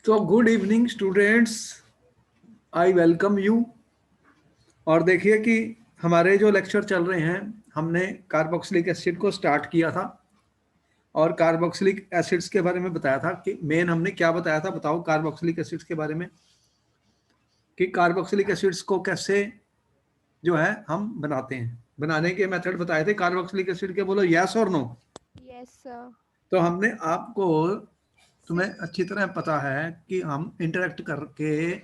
तो good evening students, I welcome you. और देखिए कि हमारे जो लेक्चर चल रहे हैं, हमने कार्बोक्सिलिक एसिड को स्टार्ट किया था और कार्बोक्सिलिक एसिड्स के बारे में बताया था कि मेन हमने क्या बताया था। बताओ कार्बोक्सिलिक एसिड्स के बारे में कि कार्बोक्सिलिक एसिड्स को कैसे जो है हम बनाते हैं, बनाने के मेथड बताए थे कार्बोक्सिलिक एसिड के। बोलो यस और नो। Yes, sir. तो हमने आपको, तुम्हें अच्छी तरह पता है कि हम इंटरेक्ट करके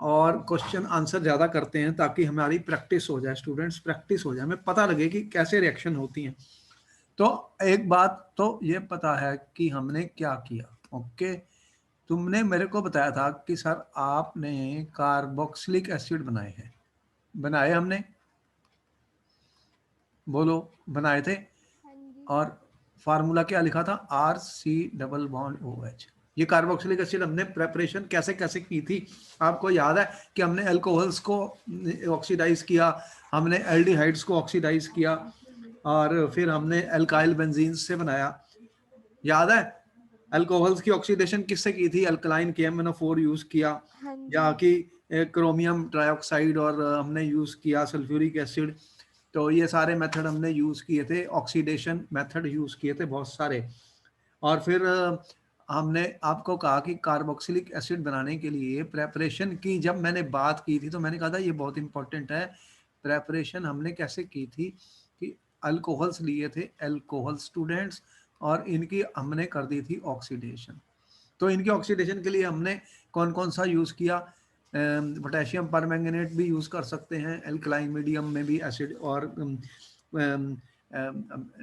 और क्वेश्चन आंसर ज़्यादा करते हैं ताकि हमारी प्रैक्टिस हो जाए, स्टूडेंट्स प्रैक्टिस हो जाए, हमें पता लगे कि कैसे रिएक्शन होती हैं। तो एक बात तो ये पता है कि हमने क्या किया। ओके, तुमने मेरे को बताया था कि सर आपने कार्बोक्सिलिक एसिड बनाए हैं। बनाए हमने, बोलो बनाए थे। हाँ जी। और फार्मूला क्या लिखा था? RC double bond OH। ये कार्बोक्सिलिक एसिड हमने प्रेपरेशन कैसे कैसे की थी, आपको याद है कि हमने अल्कोहल्स को ऑक्सीडाइज किया, हमने एल्डिहाइड्स को ऑक्सीडाइज किया और फिर हमने एल्काइल बेंजीन्स से बनाया। याद है? अल्कोहल्स की ऑक्सीडेशन किससे की थी? अल्कलाइन KMnO4 यूज किया, हाँ या जी। कि क्रोमियम ट्राइऑक्साइड, और हमने यूज किया सल्फ्यूरिक एसिड। तो ये सारे मेथड हमने यूज किए थे, ऑक्सीडेशन मेथड यूज किए थे बहुत सारे। और फिर हमने आपको कहा कि कार्बोक्सिलिक एसिड बनाने के लिए प्रेपरेशन की जब मैंने बात की थी तो मैंने कहा था ये बहुत इंपॉर्टेंट है। प्रेपरेशन हमने कैसे की थी कि अल्कोहल्स लिए थे, अल्कोहल स्टूडेंट्स, और इनकी हमने कर दी थी ऑक्सीडेशन। तो इनकी ऑक्सीडेशन के लिए हमने कौन कौन सा यूज़ किया? पोटेशियम परमैंगनेट भी यूज़ कर सकते हैं, एल्कलाइन मीडियम में भी एसिड, और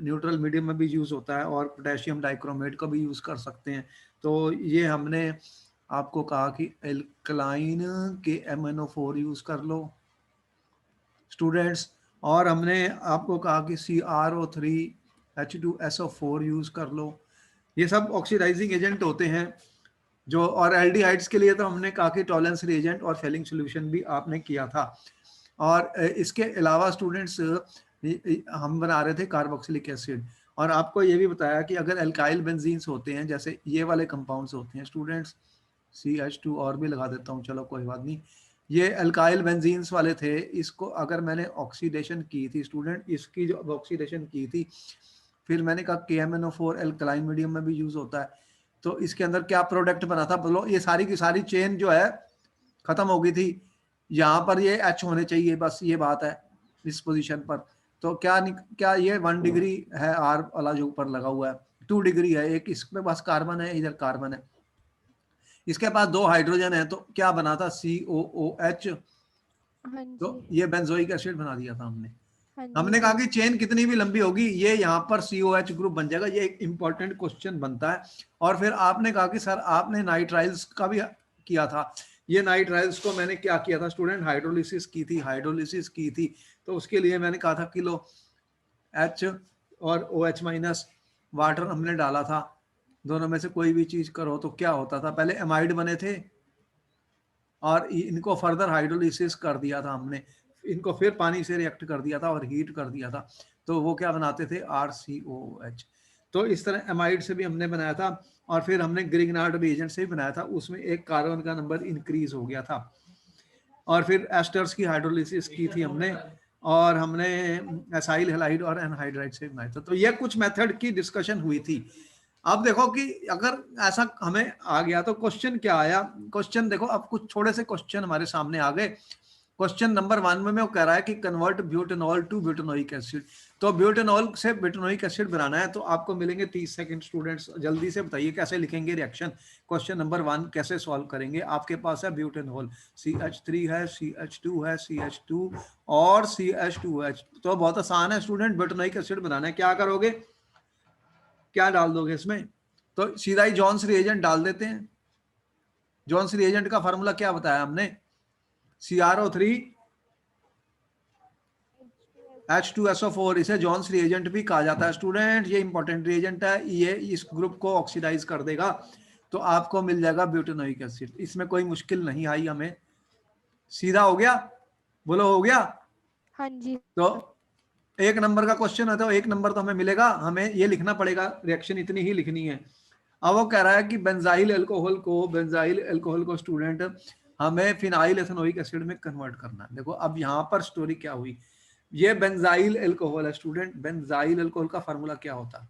न्यूट्रल मीडियम में भी यूज़ होता है, और पोटेशियम डाइक्रोमेट का भी यूज़ कर सकते हैं। तो ये हमने आपको कहा कि एल्कलाइन के MnO4 यूज़ कर लो स्टूडेंट्स। और हमने आपको कहा कि CrO3H2SO4 यूज़ कर लो। ये सब ऑक्सीडाइजिंग एजेंट होते हैं जो। और एल्डिहाइड्स के लिए तो हमने कहा कि टॉलेंस रिएजेंट और फेलिंग सॉल्यूशन भी आपने किया था। और इसके अलावा स्टूडेंट्स हम बना रहे थे कार्बोक्सिलिक एसिड, और आपको ये भी बताया कि अगर एल्काइल बेंजीन्स होते हैं, जैसे ये वाले कंपाउंड्स होते हैं स्टूडेंट्स, CH2 और भी लगा देता हूँ, चलो कोई बात नहीं। ये अल्काइल बेंजीन्स वाले थे, इसको अगर मैंने ऑक्सीडेशन की थी स्टूडेंट, इसकी जो ऑक्सीडेशन की थी, फिर मैंने कहा KMnO4 एल्कलाइन मीडियम में भी यूज होता है। तो इसके अंदर क्या प्रोडक्ट बना था? बोलो, ये सारी की सारी चेन जो है खत्म हो गई थी। यहाँ पर ये H होने चाहिए, बस ये बात है इस पोजीशन पर। तो क्या ये 1 डिग्री है R वाला जो ऊपर लगा हुआ है, 2 डिग्री है, एक इसमें बस कार्बन है, इधर कार्बन है, इसके पास 2 हाइड्रोजन है, तो क्या बना था? COOH। हाँ तो जी। ये बेंजोइक एसिड बना दिया था हमने। हाँ जी हमने कहा सर। कि चेन कितनी भी लंबी होगी ये यहाँ पर COH ग्रुप बन जाएगा। ये एक इंपॉर्टेंट क्वेश्चन बनता है। और फिर आपने कहा कि सर आपने नाइट्राइल्स का भी किया था। ये नाइट्राइल्स को मैंने क्या किया था स्टूडेंट? हाइड्रोलिसिस की थी, हाइड्रोलिसिस की थी। तो उसके लिए मैंने कहा था किलो H और OH- वाटर हमने डाला था। दोनों में से कोई भी चीज करो तो क्या होता था? पहले एमाइड बने थे और इनको फर्दर हाइड्रोलिसिस कर दिया था हमने, इनको फिर पानी से रिएक्ट कर दिया था और हीट कर दिया था, तो वो क्या बनाते थे? RCOH। तो इस तरह एमाइड से भी हमने बनाया था। और फिर हमने ग्रिग्नार्ड रिएजेंट से भी बनाया था, उसमें एक कार्बन का नंबर इंक्रीज हो गया था। और फिर एस्टर्स की हाइड्रोलिसिस की थी हमने, और हमने एसाइल हैलाइड और एनहाइड्राइड से बनाया था। तो ये कुछ मेथड की डिस्कशन हुई थी। अब देखो कि अगर ऐसा हमें आ गया तो क्वेश्चन क्या आया? क्वेश्चन देखो, अब कुछ थोड़े से क्वेश्चन हमारे सामने आ गए। क्वेश्चन नंबर 1 में वो कह रहा है कि convert butanol to butanoic acid. तो ब्यूटेनॉल से ब्यूटेनोइक एसिड बनाना है, तो आपको मिलेंगे 30 सेकंड। स्टूडेंट्स जल्दी से बताइए कैसे लिखेंगे रिएक्शन। क्वेश्चन नंबर 1 कैसे सॉल्व करेंगे? आपके पास है ब्यूटेनॉल, CH3 है, CH2 है, CH2 और CH2H। तो बहुत आसान है स्टूडेंट, ब्यूटेनोइक एसिड बनाना है। क्या करोगे? क्या डाल दोगे इसमें? तो सीधा ही जॉन्स रिएजेंट डाल देते हैं। जॉन्स रिएजेंट का फार्मूला क्या बताया हमने? CrO3H2SO4। इसे जॉन्स रिएजेंट भी कहा जाता है स्टूडेंट, ये इंपॉर्टेंट रिएजेंट है, ये इस ग्रुप को ऑक्सीडाइज कर देगा, तो आपको मिल जाएगा ब्यूटेनोइक एसिड। इसमें कोई मुश्किल नहीं आई हमें, सीधा हो गया। बोलो हो गया। हाँ जी तो सर। एक नंबर का क्वेश्चन है तो एक नंबर तो हमें मिलेगा, हमें ये लिखना पड़ेगा, रिएक्शन इतनी ही लिखनी है। अब वो कह रहा है कि बेंजाइल अल्कोहल को स्टूडेंट हमें फिनाइल एथेनोइक एसिड में कन्वर्ट करना है। देखो अब यहाँ पर स्टोरी क्या हुई, ये बेंजाइल अल्कोहल है स्टूडेंट। बेंजाइल अल्कोहल का फार्मूला क्या होता है?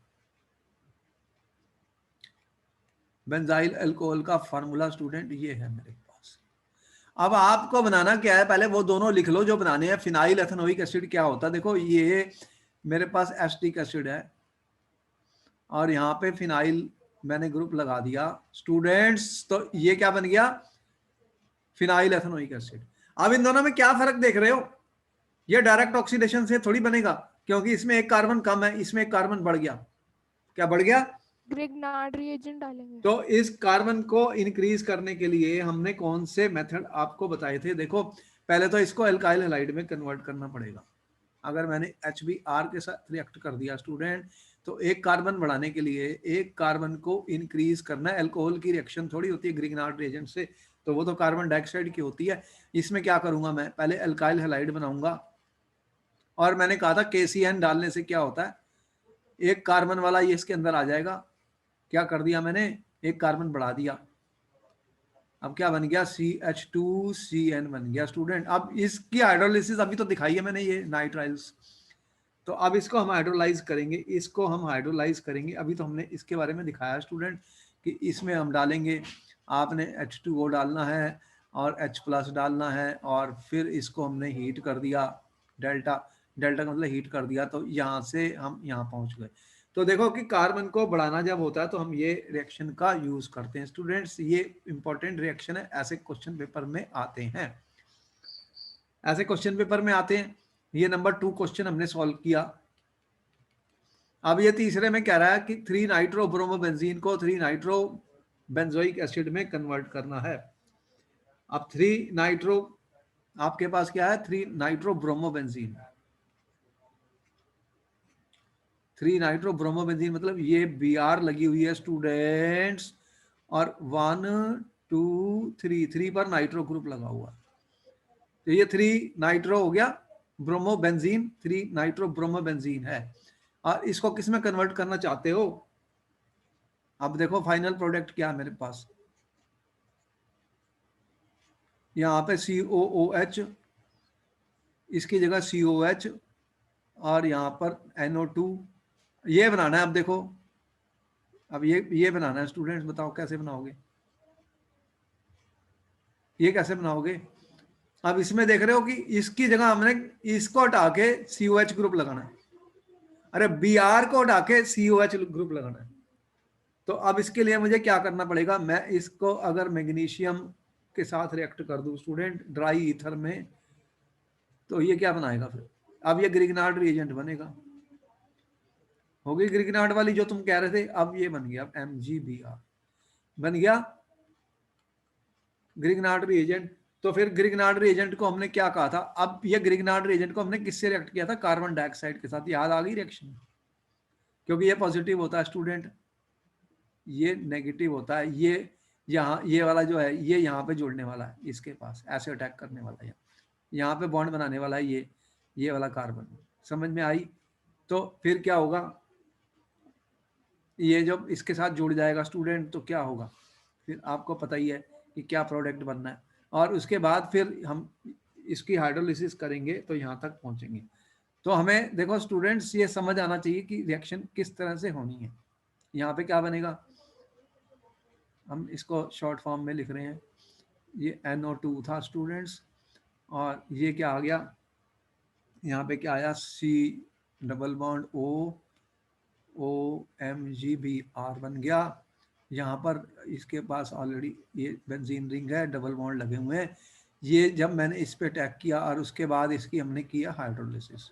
बेंजाइल अल्कोहल का फार्मूला स्टूडेंट ये है मेरे पास। अब आपको बनाना क्या है, पहले वो दोनों लिख लो जो बनाने हैं। फिनाइल एथेनोइक एसिड क्या होता है? देखो ये मेरे पास एसिटिक एसिड है और यहाँ पे फिनाइल मैंने ग्रुप लगा दिया स्टूडेंट्स, तो ये क्या बन गया? Phenyl ethanoic acid. अब इन दोनों में क्या फर्क देख रहे हो? ये डायरेक्ट ऑक्सीडेशन से थोड़ी बनेगा, क्योंकि इसमें एक कार्बन कम है, इसमें एक कार्बन बढ़ गया। क्या बढ़ गया? ग्रिग्नार्ड रिएजेंट डालेंगे। तो इस कार्बन को इंक्रीज करने के लिए हमने कौन से मेथड आपको बताए थे? देखो पहले तो इसको एल्काइल हैलाइड में कन्वर्ट करना पड़ेगा। अगर मैंने HBr के साथ रिएक्ट कर दिया स्टूडेंट, तो एक कार्बन बढ़ाने के लिए एक कार्बन को इंक्रीज करना है। अल्कोहल की रिएक्शन थोड़ी होती है ग्रिग्नार्ड रिएजेंट से, तो वो तो कार्बन डाइऑक्साइड की होती है। इसमें क्या करूंगा मैं? पहले एल्काइल हैलाइड बनाऊंगा, और मैंने कहा था KCN डालने से क्या होता है, एक कार्बन वाला ये इसके अंदर आ जाएगा। क्या कर दिया मैंने? एक कार्बन बढ़ा दिया। अब क्या बन गया? CH2CN बन गया स्टूडेंट। अब इसकी हाइड्रोलिसिस अभी तो दिखाई है मैंने, ये नाइट्राइल्स। तो अब इसको हम हाइड्रोलाइज करेंगे, इसको हम हाइड्रोलाइज करेंगे। अभी तो हमने इसके बारे में दिखाया स्टूडेंट कि इसमें हम डालेंगे, आपने H2O डालना है और H+ डालना है, और फिर इसको हमने हीट कर दिया, डेल्टा डेल्टा का मतलब हीट कर दिया, तो यहाँ से हम यहाँ पहुँच गए। तो देखो कि कार्बन को बढ़ाना जब होता है तो हम ये रिएक्शन का यूज करते हैं स्टूडेंट्स। ये इंपॉर्टेंट रिएक्शन है, ऐसे क्वेश्चन पेपर में आते हैं, ऐसे क्वेश्चन पेपर में आते हैं। ये नंबर 2 क्वेश्चन हमने सॉल्व किया। अब ये तीसरे में कह रहा है कि 3 नाइट्रो ब्रोमोबेंजीन को 3 नाइट्रो बेंजोइक एसिड में कन्वर्ट करना है। अब 3 नाइट्रो आपके पास क्या है? 3 नाइट्रो ब्रोमोबेंजीन। 3 नाइट्रो ब्रोमोबेंजीन मतलब ये Br लगी हुई है स्टूडेंट्स, और 1 2 3 3 पर नाइट्रो ग्रुप लगा हुआ। तो ये 3 नाइट्रो हो गया ब्रोमोबेंजीन, 3 नाइट्रो ब्रोमोबेंजीन है। और इसको किस में कन्वर्ट करना चाहते हो? अब देखो फाइनल प्रोडक्ट क्या है मेरे पास। यहाँ पे COOH, इसकी जगह COH, और यहाँ पर NO2 ये बनाना है। अब देखो, अब ये बनाना है स्टूडेंट्स, बताओ कैसे बनाओगे? ये कैसे बनाओगे? अब इसमें देख रहे हो कि इसकी जगह हमने इसको हटा के COH ग्रुप लगाना है। अरे Br को हटा के COH ग्रुप लगाना है। तो अब इसके लिए मुझे क्या करना पड़ेगा? मैं इसको अगर मैग्नीशियम के साथ रिएक्ट कर दूं स्टूडेंट ड्राई ईथर में, तो ये क्या बनाएगा फिर? अब ये ग्रिग्नार्ड रिएजेंट बनेगा। होगी ग्रिग्नार्ड वाली जो तुम कह रहे थे, अब ये बन गया MgBr बन गया ग्रिग्नार्ड रिएजेंट। तो फिर ग्रिग्नार्ड रिएजेंट को हमने क्या कहा था? अब ये ग्रिग्नार्ड रिएजेंट को हमने किससे रिएक्ट किया था? कार्बन डाइऑक्साइड के साथ। याद आ गई रिएक्शन? क्योंकि ये पॉजिटिव होता है स्टूडेंट, ये नेगेटिव होता है। ये यहाँ ये वाला जो है ये यहाँ पे जोड़ने वाला है, इसके पास ऐसे अटैक करने वाला है, यहाँ पे बॉन्ड बनाने वाला है ये वाला कार्बन। समझ में आई? तो फिर क्या होगा? ये जब इसके साथ जुड़ जाएगा स्टूडेंट तो क्या होगा? फिर आपको पता ही है कि क्या प्रोडक्ट बनना है। और उसके बाद फिर हम इसकी हाइड्रोलिसिस करेंगे तो यहाँ तक पहुँचेंगे। तो हमें देखो स्टूडेंट्स ये समझ आना चाहिए कि रिएक्शन किस तरह से होनी है। यहाँ पे क्या बनेगा? हम इसको शॉर्ट फॉर्म में लिख रहे हैं। ये NO2 था स्टूडेंट्स, और ये क्या आ गया? यहाँ पे क्या आया? COOMgBr बन गया। यहाँ पर इसके पास ऑलरेडी ये बेंजीन रिंग है, डबल बॉन्ड लगे हुए हैं। ये जब मैंने इस पे अटैक किया और उसके बाद इसकी हमने किया हाइड्रोलिसिस।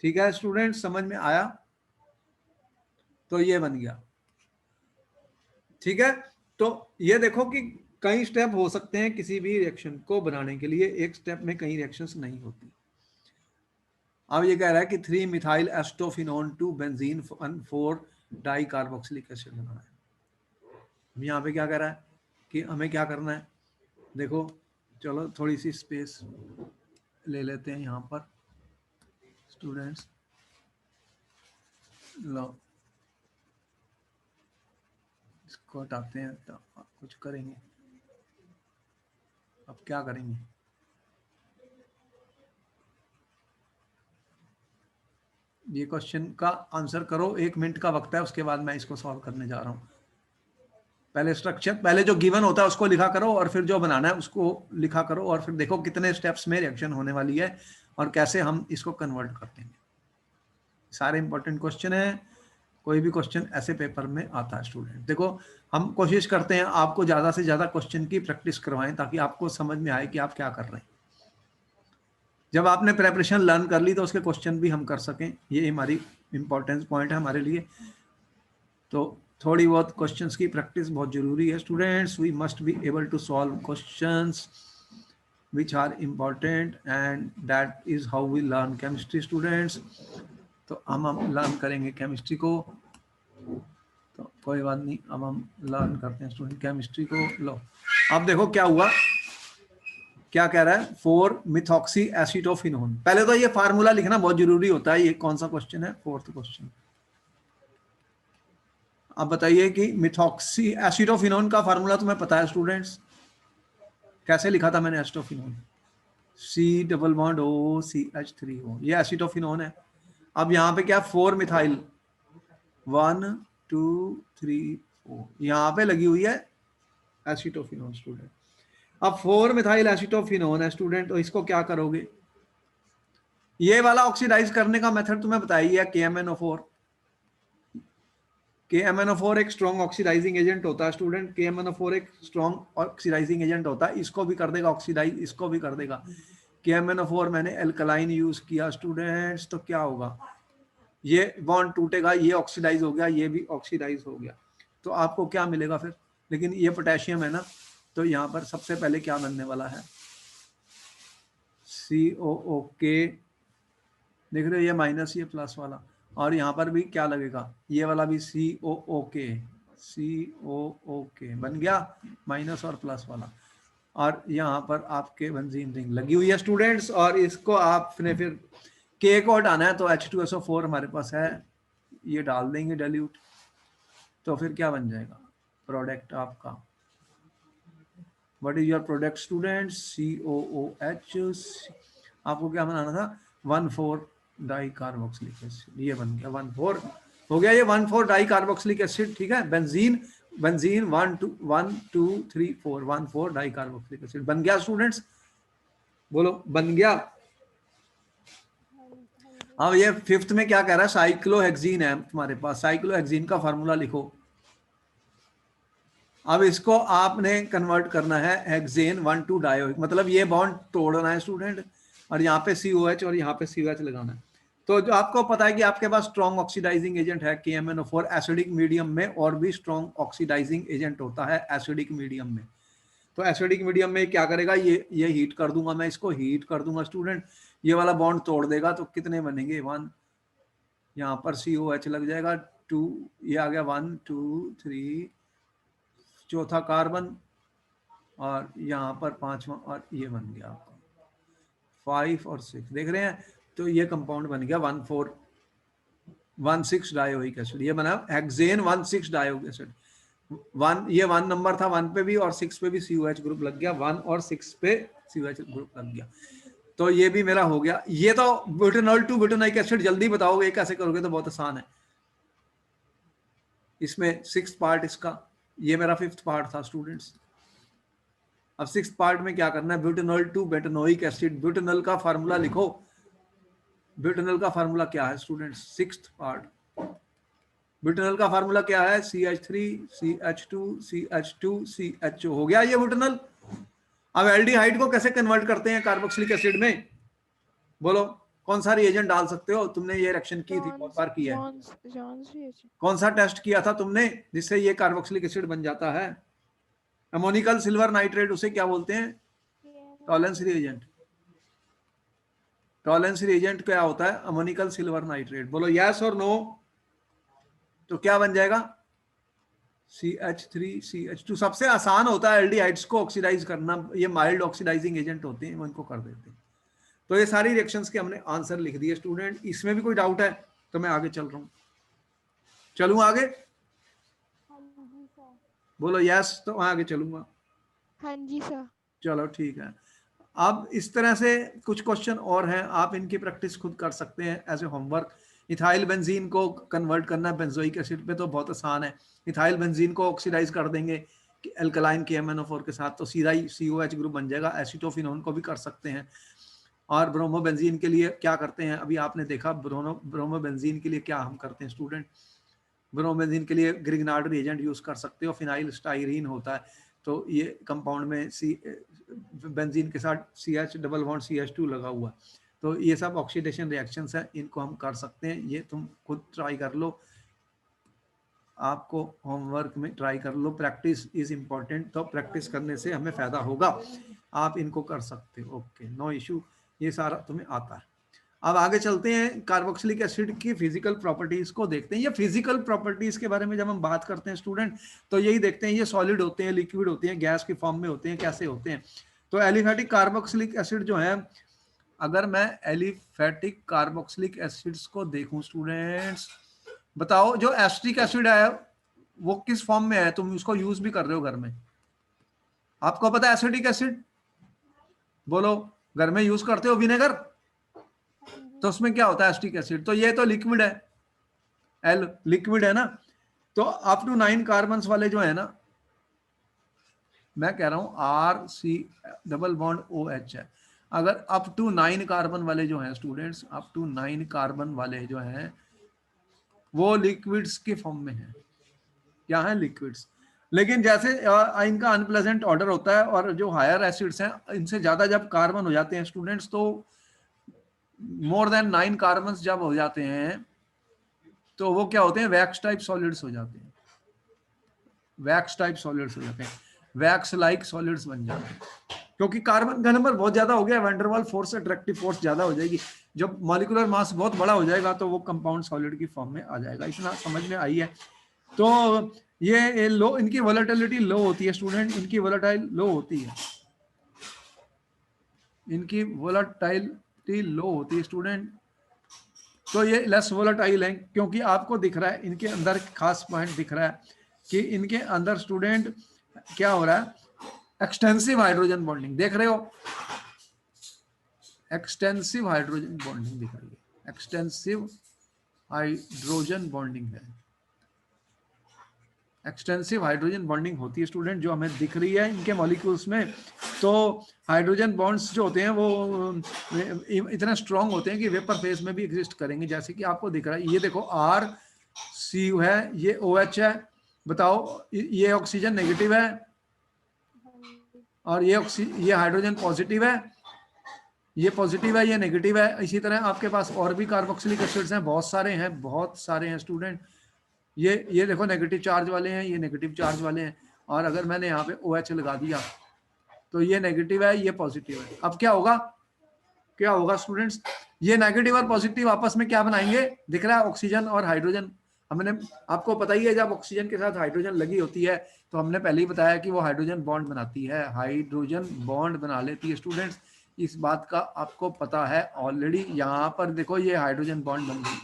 ठीक है स्टूडेंट, समझ में आया? तो ये बन गया। ठीक है, तो ये देखो कि कई स्टेप हो सकते हैं किसी भी रिएक्शन को बनाने के लिए, एक स्टेप में कई रिएक्शंस नहीं होती। अब ये कह रहा है कि 3 methyl acetophenone 2 benzene 4 di carboxylic acid बनाना है। अब यहाँ पे क्या कह रहा है कि हमें क्या करना है? देखो चलो थोड़ी सी स्पेस ले लेते हैं यहाँ पर स्टूडेंट्स। लो इसको हटाते हैं तो कुछ करेंगे। अब क्या करेंगे, ये क्वेश्चन का आंसर करो, 1 मिनट का वक्त है, उसके बाद मैं इसको सॉल्व करने जा रहा हूँ। पहले स्ट्रक्चर, पहले जो गिवन होता है उसको लिखा करो और फिर जो बनाना है उसको लिखा करो और फिर देखो कितने स्टेप्स में रिएक्शन होने वाली है और कैसे हम इसको कन्वर्ट करते हैं। सारे इंपॉर्टेंट क्वेश्चन है, कोई भी क्वेश्चन ऐसे पेपर में आता है स्टूडेंट। देखो हम कोशिश करते हैं आपको ज़्यादा से ज़्यादा क्वेश्चन की प्रैक्टिस करवाएं ताकि आपको समझ में आए कि आप क्या कर रहे हैं। जब आपने प्रेपरेशन लर्न कर ली तो उसके क्वेश्चन भी हम कर सकें, ये हमारी इंपॉर्टेंस पॉइंट है हमारे लिए। तो थोड़ी बहुत क्वेश्चंस की प्रैक्टिस बहुत जरूरी है students. We must be able to solve questions which are important and that is how we learn chemistry students. तो हम लर्न करेंगे केमिस्ट्री को, तो कोई बात नहीं, अब हम लर्न करते हैं स्टूडेंट केमिस्ट्री को। लो अब देखो क्या हुआ, क्या कह रहा है, 4 मिथॉक्सी एसिटोफिनोन। पहले तो ये फार्मूला लिखना बहुत जरूरी होता है। ये कौन सा क्वेश्चन है, 4th क्वेश्चन। अब बताइए कि मिथॉक्सी एसिटोफिनोन का फार्मूला तुम्हें पता है स्टूडेंट्स? कैसे लिखा था मैंने एसिटोफिनोन? C∠O CH3O, ये एसिटोफिनोन है। अब यहाँ पे क्या, 4 मिथाइल, 1 2 3 4, यहाँ पे लगी हुई है एसिटोफिनोन स्टूडेंट। अब 4 मिथाइल एसिटोफिनोन है स्टूडेंट, तो इसको क्या करोगे? ये वाला ऑक्सीडाइज करने का मेथड तुम्हें बताइए, KMnO4। KMnO4 एक स्ट्रॉन्ग ऑक्सीडाइजिंग एजेंट होता है स्टूडेंट। KMnO4 एक स्ट्रॉन्ग ऑक्सीडाइजिंग एजेंट होता है, इसको भी कर देगा ऑक्सीडाइज, इसको भी कर देगा। KMnO4 मैंने एल्कलाइन यूज किया स्टूडेंट्स, तो क्या होगा, ये बॉन्ड टूटेगा, ये ऑक्सीडाइज हो गया, ये भी ऑक्सीडाइज हो गया, तो आपको क्या मिलेगा फिर? लेकिन ये पोटेशियम है ना, तो यहाँ पर सबसे पहले क्या बनने वाला है, COOK, देख रहे हो, ये माइनस ये प्लस वाला, और यहाँ पर भी क्या लगेगा, ये वाला भी COOK बन गया, माइनस और प्लस वाला। और यहाँ पर आपके बेंजीन रिंग लगी हुई है स्टूडेंट्स, और इसको आपने फिर K को हटाना है, तो H2SO4 हमारे पास है, ये डाल देंगे डाइल्यूट, तो फिर क्या बन जाएगा प्रोडक्ट आपका? What is your product students? COOH। आपको क्या बनाना था, 1,4 डाई कार्बोक्सिलिक एसिड, ये बन गया 1,4 हो गया, ये 1,4 डाई कार्बोक्सिलिक एसिड, ठीक है। बेंजीन 1 2 3 4 1,4 डाई कार्बोक्सिलिक एसिड बन गया स्टूडेंट्स, बोलो बन गया। अब ये 5th में क्या कह रहा है, साइक्लोहेक्सीन है तुम्हारे पास, साइक्लोहेक्सीन का फार्मूला लिखो। अब इसको आपने कन्वर्ट करना है हेक्सेन 1,2 डायोइक, मतलब ये बॉन्ड तोड़ना है स्टूडेंट, और यहाँ पे COH और यहाँ पे COH लगाना है। तो जो आपको पता है कि आपके पास स्ट्रॉन्ग ऑक्सीडाइजिंग एजेंट है KMnO4, एसिडिक मीडियम में और भी स्ट्रॉन्ग ऑक्सीडाइजिंग एजेंट होता है एसिडिक मीडियम में। तो एसिडिक मीडियम में क्या करेगा, ये हीट कर दूंगा, मैं इसको हीट कर दूंगा स्टूडेंट, ये वाला बॉन्ड तोड़ देगा, तो कितने बनेंगे, 1, यहाँ पर COH लग जाएगा 2, ये आ गया 1 2 3, चौथा कार्बन, और यहाँ पर 5वां, और ये बन गया आपका 5 और 6, देख रहे हैं। तो ये कंपाउंड बन गया 1,4,1,6 डायोइक एसिड, ये बना हेक्सेन 1,6 डायोइक एसिड। 1, ये 1 नंबर था, 1 पे भी और 6 पे भी COH ग्रुप लग गया, 1 और 6 पे COH ग्रुप लग गया, तो ये भी मेरा हो गया। ये तो ब्यूटेनॉल टू ब्यूटेनोइक एसिड, जल्दी बताओगे कैसे करोगे, तो बहुत आसान है। इसमें 6th पार्ट इसका, ये मेरा 5th पार्ट था स्टूडेंट्स। अब 6th पार्ट में क्या करना है, butanol to butanoic acid, butanol का फार्मूला लिखो। ब्यूटेनॉल का फार्मूला क्या है स्टूडेंट्स, 6th पार्ट, ब्यूटेनॉल का फार्मूला क्या है, CH3 CH2 CH2 CHO, हो गया ये ब्यूटेनॉल। अब एल्डिहाइड को कैसे कन्वर्ट करते हैं कार्बोक्सिलिक एसिड में, बोलो कौन सा रिएजेंट डाल सकते हो? तुमने ये रिएक्शन की थी, बहुत बार की है। कौन सा टेस्ट किया था तुमने जिससे ये कार्बोक्सिलिक एसिड बन जाता है? अमोनिकल सिल्वर नाइट्रेट, उसे क्या बोलते हैं, टॉलेंस रिएजेंट। टॉलेंस रिएजेंट क्या होता है, अमोनिकल सिल्वर नाइट्रेट, बोलो यस और नो। तो क्या बन जाएगा, CH3 CH2, सबसे आसान होता है एल्डिहाइड्स को ऑक्सीडाइज करना, ये माइल्ड ऑक्सीडाइजिंग एजेंट होते हैं, वो इनको कर देते हैं। तो ये सारी रिएक्शंस के हमने आंसर लिख दिए स्टूडेंट। इसमें भी कोई डाउट है तो मैं आगे चल रहा हूँ, चलूँ आगे? बोलो यस, तो मैं आगे चलूंगा। हाँ जी सर। चलो ठीक है। अब इस तरह से कुछ क्वेश्चन और हैं, आप इनकी प्रैक्टिस खुद कर सकते हैं as a homework. Ethyl benzene को कन्वर्ट करना बेंजोइक एसिड पे तो बहुत आसान है। इथाइल बेंजीन को ऑक्सीडाइज कर देंगे कि एल्कलाइन KMnO4 के साथ, तो सीधा ही COH ग्रुप बन जाएगा। एसीटोफिनोन को भी कर सकते हैं। और ब्रोमोबेंजीन के लिए क्या करते हैं, अभी आपने देखा ब्रोमोबेंजीन के लिए क्या हम करते हैं स्टूडेंट। ब्रोमोबेंजीन के लिए ग्रिग्नार्ड रिएजेंट यूज कर सकते हो, फिनाइल स्टाइरीन होता है, तो ये कंपाउंड में बेंजीन के साथ CH डबल बॉन्ड CH2 लगा हुआ। तो ये सब ऑक्सीडेशन रिएक्शंस है, इनको हम कर सकते हैं। ये तुम खुद ट्राई कर लो, आपको होमवर्क में ट्राई कर लो। प्रैक्टिस इज इम्पॉर्टेंट, तो प्रैक्टिस करने से हमें फायदा होगा। आप इनको कर सकते हो, ओके, नो इशू, ये सारा तुम्हें आता है। अब आगे चलते हैं, कार्बोक्सिलिक एसिड की फिजिकल प्रॉपर्टीज को देखते हैं। ये फिजिकल प्रॉपर्टीज के बारे में जब हम बात करते हैं स्टूडेंट, तो यही देखते हैं ये सॉलिड होते हैं, लिक्विड होते हैं, गैस की फॉर्म में होते हैं, कैसे होते हैं। तो एलिफेटिक कार्बोक्सिलिक एसिड जो है, अगर मैं एलिफेटिक कार्बोक्सिलिक एसिड्स को देखूं स्टूडेंट्स, बताओ जो एस्टिक एसिड है वो किस फॉर्म में है, तुम उसको यूज भी कर रहे हो घर में। आपको पता है एसिटिक एसिड, बोलो, घर में यूज करते हो विनेगर, तो उसमें क्या होता है एसिटिक एसिड, तो ये तो लिक्विड है, एल लिक्विड है ना। तो अप टू 9 कार्बन वाले जो है ना, मैं कह रहा हूं RC डबल बॉन्ड OH है। अगर अप टू 9 कार्बन वाले जो हैं स्टूडेंट्स, अप टू 9 कार्बन वाले जो हैं वो लिक्विड्स के फॉर्म में है। क्या है, लिक्विड्स। लेकिन जैसे इनका अनप्लेजेंट ऑर्डर होता है, और जो हायर एसिड्स हैं इनसे ज्यादा जब कार्बन हो जाते हैं स्टूडेंट्स, तो मोर देन 9 कार्बन जब हो जाते हैं तो वो क्या होते हैं, वैक्स टाइप सॉलिड्स हो जाते हैं। वैक्स टाइप सॉलिड्स हो जाते हैं, वैक्स लाइक सॉलिड्स बन जाते हैं, क्योंकि कार्बन का नंबर बहुत ज्यादा हो गया, वैंडरवाल फोर्स, अट्रैक्टिव फोर्स ज्यादा हो जाएगी। जब मॉलिक्यूलर मास बहुत बड़ा हो जाएगा तो वो कंपाउंड सॉलिड की फॉर्म में आ जाएगा। इतना समझ में आई है। तो ये लो, इनकी वोलेटिलिटी लो होती है स्टूडेंट, इनकी वोलेटाइल लो होती है, इनकी वोलेटिलिटी लो होती है स्टूडेंट। तो ये लेस वोलेटाइल है, क्योंकि आपको दिख रहा है इनके अंदर खास पॉइंट दिख रहा है कि इनके अंदर स्टूडेंट क्या हो रहा है, एक्सटेंसिव हाइड्रोजन बॉन्डिंग देख रहे हो, एक्सटेंसिव हाइड्रोजन बॉन्डिंग दिख रही है, एक्सटेंसिव हाइड्रोजन बॉन्डिंग है, एक्सटेंसिव हाइड्रोजन बॉन्डिंग होती है स्टूडेंट, जो हमें दिख रही है इनके मॉलिक्यूल्स में। तो हाइड्रोजन बॉन्ड्स जो होते हैं वो इतने स्ट्रॉन्ग होते हैं कि वेपर फेज में भी एग्जिस्ट करेंगे, जैसे कि आपको दिख रहा है। ये देखो RC है, ये OH है, बताओ ये ऑक्सीजन नेगेटिव है और ये हाइड्रोजन पॉजिटिव है, ये पॉजिटिव है, ये नेगेटिव है। इसी तरह आपके पास और भी कार्बोक्सिलिक एसिड्स हैं, बहुत सारे हैं, बहुत सारे हैं स्टूडेंट। ये देखो नेगेटिव चार्ज वाले हैं, ये नेगेटिव चार्ज वाले हैं, और अगर मैंने यहाँ पे OH लगा दिया तो ये नेगेटिव है, ये पॉजिटिव है। अब क्या होगा, क्या होगा स्टूडेंट्स, ये नेगेटिव और पॉजिटिव आपस में क्या बनाएंगे, दिख रहा है, ऑक्सीजन और हाइड्रोजन। हमने, आपको पता ही है, जब ऑक्सीजन के साथ हाइड्रोजन लगी होती है तो हमने पहले ही बताया कि वो हाइड्रोजन बॉन्ड बनाती है, हाइड्रोजन बॉन्ड बना लेती है स्टूडेंट्स। इस बात का आपको पता है ऑलरेडी। यहाँ पर देखो ये हाइड्रोजन बॉन्ड बन गई।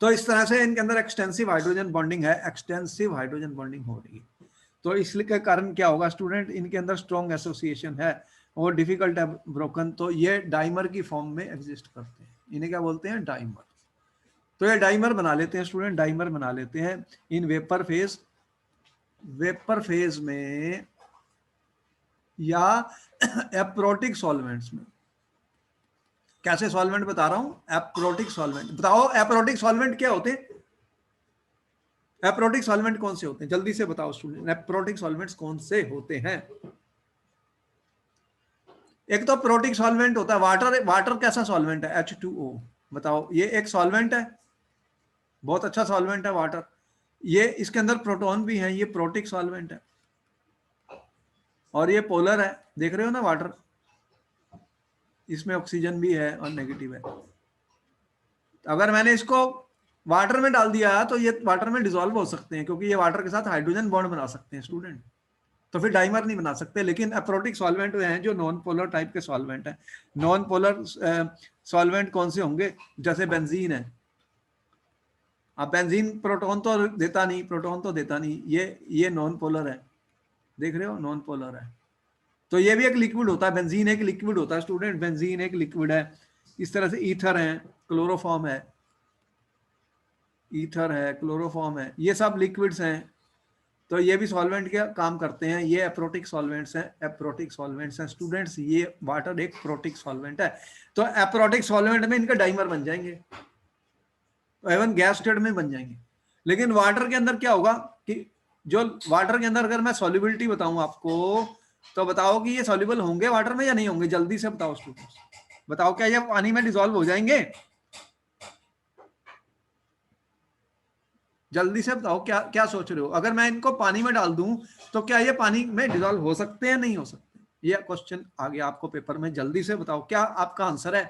तो इस तरह से इनके अंदर एक्सटेंसिव हाइड्रोजन बॉन्डिंग है, एक्सटेंसिव हाइड्रोजन बॉन्डिंग हो रही है। तो इसके कारण क्या होगा स्टूडेंट, इनके अंदर स्ट्रॉन्ग एसोसिएशन है और डिफिकल्ट है ब्रोकन। तो ये डाइमर की फॉर्म में एग्जिस्ट करते हैं, इन्हें क्या बोलते हैं, डाइमर। तो ये डाइमर बना लेते हैं स्टूडेंट, डाइमर बना लेते हैं in vapour phase, vapour phase में या एप्रोटिक सॉल्वेंट्स में। कैसे सॉल्वेंट बता रहा हूं, एप्रोटिक सॉल्वेंट। बताओ एप्रोटिक सॉल्वेंट क्या होते हैं, एप्रोटिक सॉल्वेंट कौन से होते हैं, जल्दी से बताओ स्टूडेंट, एप्रोटिक सॉल्वेंट्स कौन से होते हैं। एक तो प्रोटिक सॉल्वेंट होता है वाटर, वाटर कैसा सॉल्वेंट है, H2O। बताओ, ये एक सॉल्वेंट है, बहुत अच्छा सॉल्वेंट है वाटर। ये इसके अंदर प्रोटॉन भी है, ये प्रोटिक सॉल्वेंट है। और ये पोलर है, देख रहे हो ना वाटर, इसमें ऑक्सीजन भी है और नेगेटिव है। अगर मैंने इसको वाटर में डाल दिया तो ये वाटर में डिसॉल्व हो सकते हैं, क्योंकि ये वाटर के साथ हाइड्रोजन बॉन्ड बना सकते हैं स्टूडेंट, तो फिर डाइमर नहीं बना सकते। लेकिन एप्रोटिक सॉल्वेंट हैं जो नॉन पोलर टाइप के सॉल्वेंट हैं। नॉन पोलर सॉल्वेंट कौन से होंगे, जैसे बेंजीन है, अब बेंजीन प्रोटॉन तो देता नहीं, प्रोटॉन तो देता नहीं, ये नॉन पोलर है, देख रहे हो नॉन पोलर है। तो ये भी एक लिक्विड होता है, बेंजीन एक लिक्विड होता है स्टूडेंट, बेंजीन एक लिक्विड है। इस तरह से ईथर है, क्लोरोफॉर्म है, ईथर है, क्लोरोफॉर्म है, ये सब लिक्विड्स हैं। तो ये भी सॉल्वेंट के काम करते हैं, ये एप्रोटिक सॉल्वेंट्स हैं, एप्रोटिक सॉल्वेंट्स हैं स्टूडेंट्स। ये वाटर एक प्रोटिक सॉल्वेंट है। तो एप्रोटिक सॉल्वेंट में इनका डाइमर बन जाएंगे, एवन गैस स्टेट में बन जाएंगे। लेकिन वाटर के अंदर क्या होगा कि जो वाटर के अंदर अगर मैं सॉल्युबिलिटी बताऊं आपको, तो बताओ कि ये सॉल्युबल होंगे वाटर में या नहीं होंगे, जल्दी से बताओ स्टूडेंट्स, बताओ क्या ये पानी में डिसॉल्व हो जाएंगे? जल्दी से बताओ, क्या क्या सोच रहे हो? अगर मैं इनको पानी में डाल दूं तो क्या ये पानी में डिसॉल्व हो सकते हैं, नहीं हो सकते? ये क्वेश्चन आ गया आपको पेपर में, जल्दी से बताओ क्या आपका आंसर है।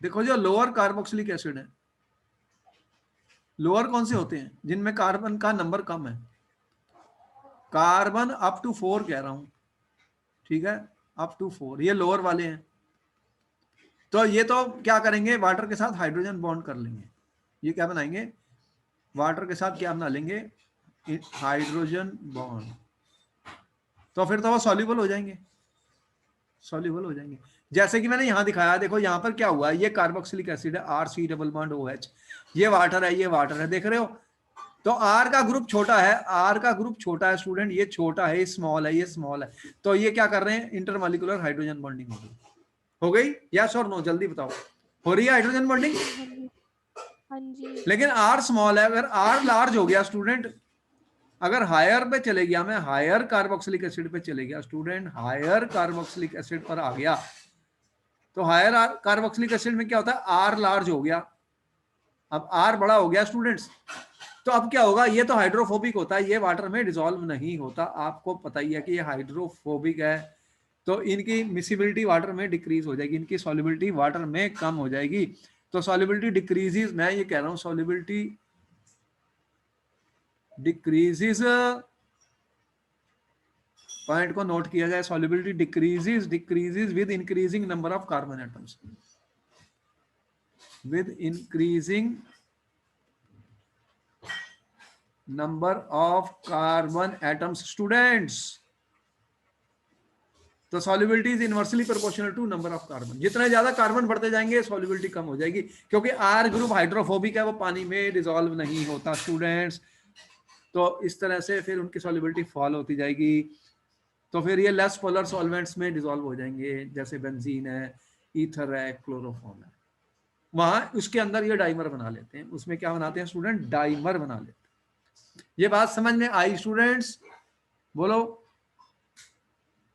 देखो जो लोअर कार्बोक्सिलिक एसिड है, लोअर कौन से होते हैं? जिनमें कार्बन का नंबर कम है, कार्बन अप टू 4 कह रहा हूं, ठीक है, अप टू 4, ये लोअर वाले हैं। तो ये तो क्या करेंगे, वाटर के साथ हाइड्रोजन बॉन्ड कर लेंगे। ये क्या बनाएंगे, वाटर के साथ क्या बना लेंगे, हाइड्रोजन बॉन्ड। तो फिर तो वो सॉल्युबल हो जाएंगे, सॉल्युबल हो जाएंगे। जैसे कि मैंने यहां दिखाया, देखो यहां पर क्या हुआ है, ये कार्बोक्सिलिक एसिड है, RC डबल बॉन्ड OH, ये वाटर है, ये वाटर है, देख रहे हो। तो R का ग्रुप छोटा है, R का ग्रुप छोटा है स्टूडेंट, ये छोटा है, ये स्मॉल है, ये स्मॉल है। तो ये क्या कर रहे हैं, इंटरमॉलिक्यूलर हाइड्रोजन बॉन्डिंग हो गई, यस और नो, जल्दी बताओ, हो रही है हाइड्रोजन बॉन्डिंग? हाँ जी, हाँ जी। लेकिन R स्मॉल है, अगर R लार्ज हो गया स्टूडेंट, अगर हायर पे चले गया, मैं हायर कार्बोक्सिलिक एसिड पे चले गया स्टूडेंट, हायर कार्बोक्सिलिक एसिड पर आ गया, तो हायर कार्बोक्सिलिक एसिड में क्या होता है, R लार्ज हो गया। अब R बड़ा हो गया स्टूडेंट्स, तो अब क्या होगा, ये तो हाइड्रोफोबिक होता है, ये वाटर में डिसॉल्व नहीं होता, आपको पता ही है कि ये हाइड्रोफोबिक है। तो इनकी मिसिबिलिटी वाटर में डिक्रीज हो जाएगी, इनकी सॉल्युबिलिटी वाटर में कम हो जाएगी। तो सॉल्युबिलिटी डिक्रीजेस, मैं ये कह रहा हूं सॉल्युबिलिटी डिक्रीजेस, पॉइंट को नोट किया जाए, solubility decreases with increasing number of carbon atoms, with increasing number of carbon atoms students. तो solubility is inversely proportional to number of carbon, जितने ज्यादा कार्बन बढ़ते जाएंगे सॉल्युबिलिटी कम हो जाएगी, क्योंकि R ग्रुप हाइड्रोफोबिक है, वो पानी में डिसॉल्व नहीं होता स्टूडेंट्स। तो इस तरह से फिर उनकी सॉल्युबिलिटी फॉल होती जाएगी, तो फिर ये लेस पोलर सॉल्वेंट्स में डिसॉल्व हो जाएंगे, जैसे बेंजीन है, ईथर है, क्लोरोफॉर्म है। वहां उसके अंदर ये डाइमर बना लेते हैं, उसमें क्या बनाते हैं स्टूडेंट, डाइमर बना लेते हैं। ये बात समझ में आई स्टूडेंट्स? बोलो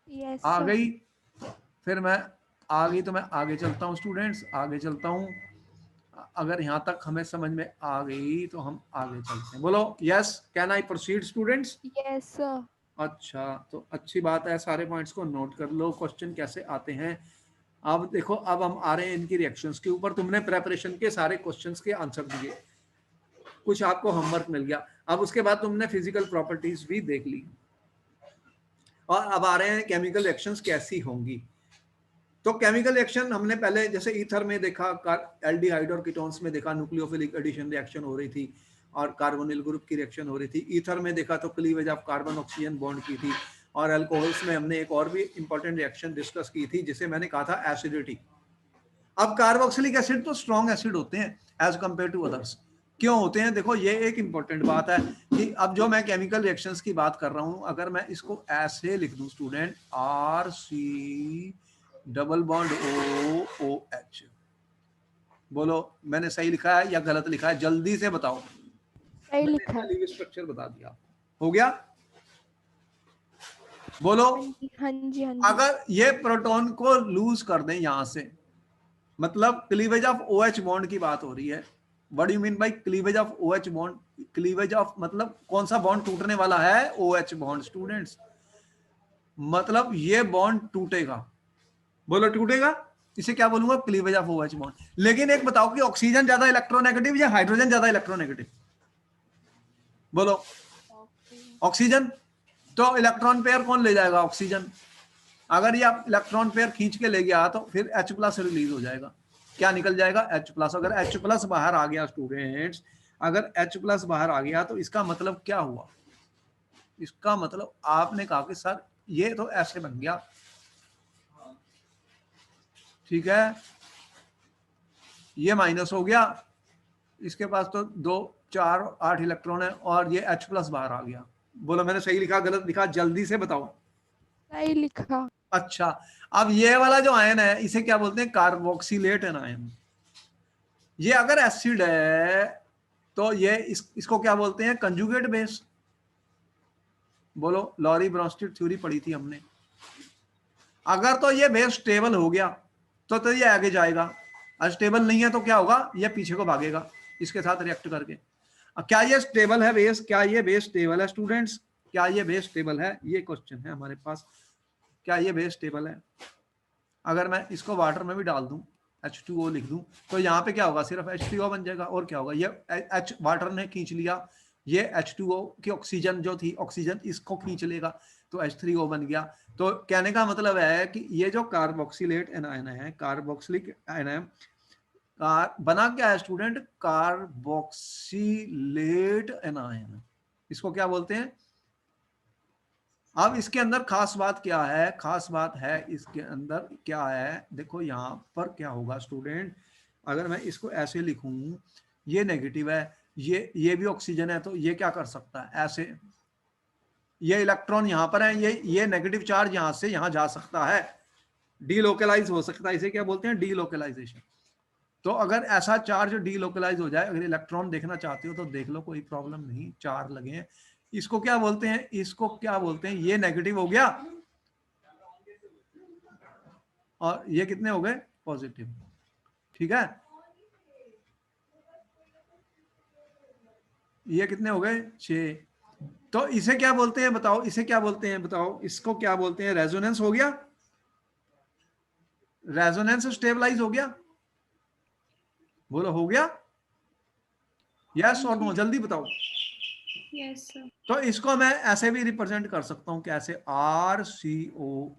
यस आ सर। गई? फिर मैं आ गई तो मैं आगे चलता हूँ स्टूडेंट्स, आगे चलता हूँ। अगर यहाँ तक हमें समझ में आ गई तो हम आगे चलते हैं। बोलो yes, can I proceed students? Yes sir. अच्छा, तो अच्छी बात है, सारे पॉइंट्स को नोट कर लो, क्वेश्चन कैसे आते हैं। अब देखो, अब हम आ रहे हैं इनकी रिएक्शंस के ऊपर। तुमने प्रेपरेशन के सारे क्वेश्चंस के आंसर दिए, कुछ आपको होमवर्क मिल गया। अब उसके बाद तुमने फिजिकल प्रॉपर्टीज भी देख ली, और अब आ रहे हैं केमिकल रिएक्शंस कैसी होंगी। तो केमिकल रिएक्शन हमने पहले जैसे ईथर में देखा, एल्डिहाइड और कीटोन्स में देखा न्यूक्लियोफिलिक एडिशन रिएक्शन हो रही थी और कार्बोनिल ग्रुप की रिएक्शन हो रही थी। ईथर में देखा तो cleavage of carbon oxygen bond की थी। और अल्कोहल्स में हमने एक और भी इंपॉर्टेंट रिएक्शन डिस्कस की थी, जिसे मैंने कहा था एसिडिटी। अब कार्बोक्सिलिक एसिड तो स्ट्रॉन्ग एसिड होते हैं एज कंपेयर टू अदर्स। क्यों होते हैं? देखो ये एक इंपॉर्टेंट बात है कि अब जो मैं केमिकल रिएक्शंस की बात कर रहा हूं, अगर मैं इसको ऐसे लिख दूं student, RC double bond OH, बोलो मैंने सही लिखा है या गलत लिखा है, जल्दी से बताओ। सही लिखा है। मैंने स्ट्रक्चर बता दिया, हो गया? बोलो। हाँ जी, हाँ जी, हाँ जी। अगर ये प्रोटॉन को लूज कर दें यहां से, मतलब क्लीवेज ऑफ OH बॉन्ड की बात हो रही है। What do you mean by cleavage of OH bond? Cleavage of मतलब कौन सा बॉन्ड टूटने वाला है? OH bond students. मतलब ये बॉन्ड टूटेगा, बोलो टूटेगा, इसे क्या बोलूंगा? Cleavage of OH bond. लेकिन एक बताओ कि ऑक्सीजन ज्यादा इलेक्ट्रोनेगेटिव या हाइड्रोजन ज्यादा इलेक्ट्रोनेगेटिव? बोलो। ऑक्सीजन। तो इलेक्ट्रॉन पेयर कौन ले जाएगा? ऑक्सीजन। अगर ये आप इलेक्ट्रॉन पेयर खींच के ले गया तो फिर H+ रिलीज हो जाएगा। क्या निकल जाएगा, H+। अगर H+ बाहर आ गया स्टूडेंट्स, अगर H+ बाहर आ गया तो इसका मतलब क्या हुआ, इसका मतलब आपने कहा कि सर ये तो ऐसे बन गया, ठीक है, ये माइनस हो गया, इसके पास तो 2 4 8 इलेक्ट्रॉन है और ये H+ बाहर आ गया। बोलो मैंने सही लिखा गलत लिखा, जल्दी से बताओ। सही लिखा। अच्छा, अब ये वाला जो आयन है इसे क्या बोलते हैं, कार्बोक्सिलेट एनायन। ये अगर एसिड है तो ये इसको क्या बोलते हैं, कंजुगेट बेस। बोलो, लॉरी ब्रोंस्टेड थ्योरी पढ़ी थी हमने। अगर तो ये बेस स्टेबल हो गया तो ये आगे जाएगा, अनस्टेबल नहीं है तो क्या होगा, ये पीछे को भागेगा इसके साथ रिएक्ट करके। क्या ये स्टेबल है बेस, क्या ये बेस स्टेबल है स्टूडेंट्स, क्या ये बेस स्टेबल है, ये क्वेश्चन है हमारे पास, क्या ये बेस स्टेबल है। अगर मैं इसको वाटर में भी डाल दूं, H2O लिख दूं, तो यहाँ पे क्या होगा, सिर्फ H3O बन जाएगा और क्या होगा, ये H वाटर ने खींच लिया, ये H2O की ऑक्सीजन जो थी, ऑक्सीजन इसको खींच लेगा तो H3O बन गया। तो कहने का मतलब है कि ये जो कार्बोक्सिलेट एनायन है, कार्बोक्सिलिक एनायन बना क्या है स्टूडेंट, कार्बोक्सिलेट एनायन, इसको क्या बोलते हैं। अब इसके अंदर खास बात क्या है, खास बात है इसके अंदर क्या है, देखो यहां पर क्या होगा स्टूडेंट, अगर मैं इसको ऐसे लिखूं, ये नेगेटिव है, ये भी ऑक्सीजन है, तो ये क्या कर सकता है ऐसे, ये इलेक्ट्रॉन यहां पर है, ये नेगेटिव चार्ज यहां से यहां जा सकता है, डीलोकलाइज हो सकता है, इसे क्या बोलते हैं, डीलोकलाइजेशन। तो अगर ऐसा चार्ज डीलोकलाइज हो जाए, अगर इलेक्ट्रॉन देखना चाहते हो तो देख लो, कोई प्रॉब्लम नहीं, चार लगे हैं। इसको क्या बोलते हैं, इसको क्या बोलते हैं, ये नेगेटिव हो गया और ये कितने हो गए, पॉजिटिव, ठीक है, ये कितने हो गए, 6। तो इसे क्या बोलते हैं बताओ, इसे क्या बोलते हैं बताओ, इसको क्या बोलते हैं, रेजोनेंस हो गया, रेजोनेंस स्टेबलाइज हो गया, बोलो हो गया, यस और नो, जल्दी बताओ। Yes sir. तो इसको मैं ऐसे भी रिप्रेजेंट कर सकता हूं, कैसे, RCOO,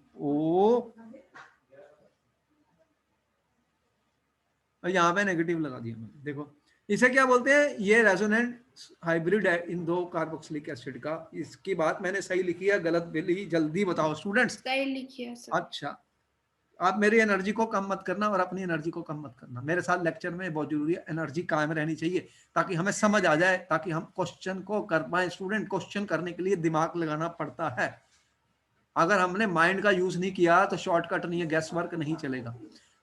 यहां पे नेगेटिव लगा दिया मैंने, देखो इसे क्या बोलते हैं, ये रेजोनेंट हाइब्रिड है इन दो कार्बोक्सिलिक एसिड का। इसकी बात मैंने सही लिखी है गलत लिखी, जल्दी बताओ स्टूडेंट्स। सही लिखिए सर। अच्छा, आप मेरी एनर्जी को कम मत करना और अपनी एनर्जी को कम मत करना, मेरे साथ लेक्चर में बहुत जरूरी है, एनर्जी कायम रहनी चाहिए ताकि हमें समझ आ जाए, ताकि हम क्वेश्चन को कर पाए। स्टूडेंट, क्वेश्चन करने के लिए दिमाग लगाना पड़ता है, अगर हमने माइंड का यूज नहीं किया तो शॉर्टकट नहीं है, गैस वर्क नहीं चलेगा।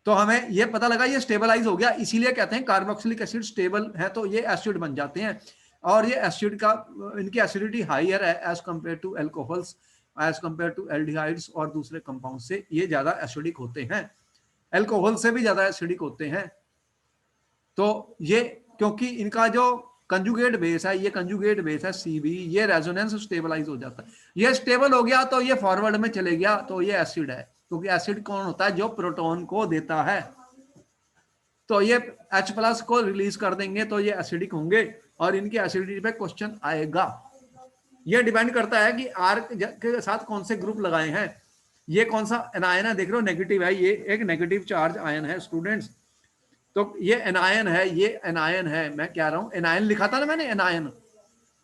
तो हमें ये पता लगा ये स्टेबलाइज हो गया, इसीलिए कहते हैं कार्बोक्सिलिक एसिड स्टेबल है तो ये एसिड बन जाते हैं, और ये एसिड का इनकी एसिडिटी हाइयर है as compare to alcohols, as compare to aldehydes और दूसरे कंपाउंड से ये ज्यादा एसिडिक होते हैं, एल्कोहल से भी ज्यादा एसिडिक होते हैं। तो ये क्योंकि इनका जो कंजुगेट बेस है, ये कंजुगेट बेस है CB, ये रेजोनेंस स्टेबलाइज हो जाता है, ये स्टेबल हो गया तो ये फॉरवर्ड में चले गया तो ये एसिड है, क्योंकि एसिड कौन होता है, जो प्रोटॉन को देता है। तो ये H+ को रिलीज कर देंगे तो ये एसिडिक होंगे और इनकी एसिडिटी पे क्वेश्चन आएगा। ये डिपेंड करता है कि R के साथ कौन से ग्रुप लगाए हैं, ये कौन सा एनायन है, देख रहे हो नेगेटिव है, ये एक नेगेटिव चार्ज आयन है स्टूडेंट्स। तो ये एनायन है, ये एनायन है, मैं कह रहा हूं एनायन लिखा था ना मैंने, एनायन,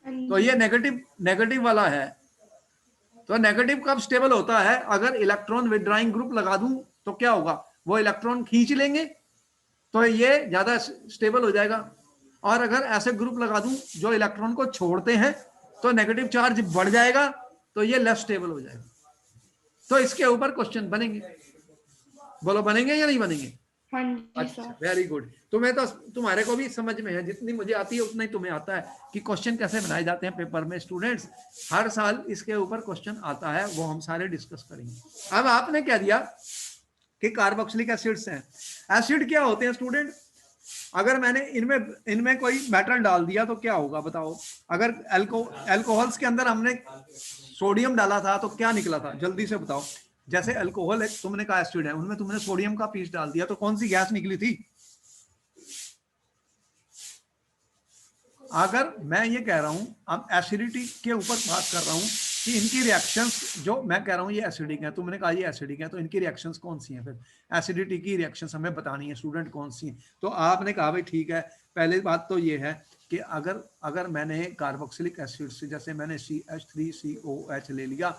तो ये नेगेटिव नेगेटिव वाला है। तो नेगेटिव कब स्टेबल होता है, अगर इलेक्ट्रॉन विड्राइंग ग्रुप लगा दूं तो क्या होगा, वो इलेक्ट्रॉन खींच लेंगे तो ये ज्यादा स्टेबल हो जाएगा, और अगर ऐसे ग्रुप लगा दूं जो इलेक्ट्रॉन को छोड़ते हैं तो नेगेटिव चार्ज बढ़ जाएगा तो ये लेस स्टेबल हो जाएगा। तो इसके ऊपर क्वेश्चन बनेंगे, बोलो बनेंगे या नहीं बनेंगे। हाँ जी अच्छा, सर। वेरी गुड, तुम्हें तो तुम्हारे को भी समझ में है, जितनी मुझे आती है उतना ही तुम्हें आता है कि क्वेश्चन कैसे बनाए जाते हैं पेपर में। स्टूडेंट्स, हर साल इसके ऊपर क्वेश्चन आता है, वो हम सारे डिस्कस करेंगे। अब आपने कह दिया कि कार्बोक्सिलिक एसिड्स हैं, एसिड क्या होते हैं स्टूडेंट, अगर मैंने इनमें कोई मेटल डाल दिया तो क्या होगा बताओ, अगर एल्कोहल्स के अंदर हमने सोडियम डाला था तो क्या निकला था, जल्दी से बताओ। जैसे अल्कोहल तुमने कहा एसिड है, उनमें तुमने सोडियम का पीस डाल दिया तो कौन सी गैस निकली थी। अगर मैं ये कह रहा हूं, अब एसिडिटी के ऊपर बात कर रहा हूं, कि इनकी रिएक्शंस, जो मैं कह रहा हूँ ये एसिडिक है, तुमने कहा ये एसिडिक है, तो इनकी रिएक्शंस कौन सी हैं? फिर एसिडिटी की रिएक्शंस हमें बतानी है स्टूडेंट, कौन सी हैं? तो आपने कहा भाई ठीक है, पहली बात तो ये है कि अगर मैंने कार्बोक्सिलिक एसिड से, जैसे मैंने CH3COH ले लिया,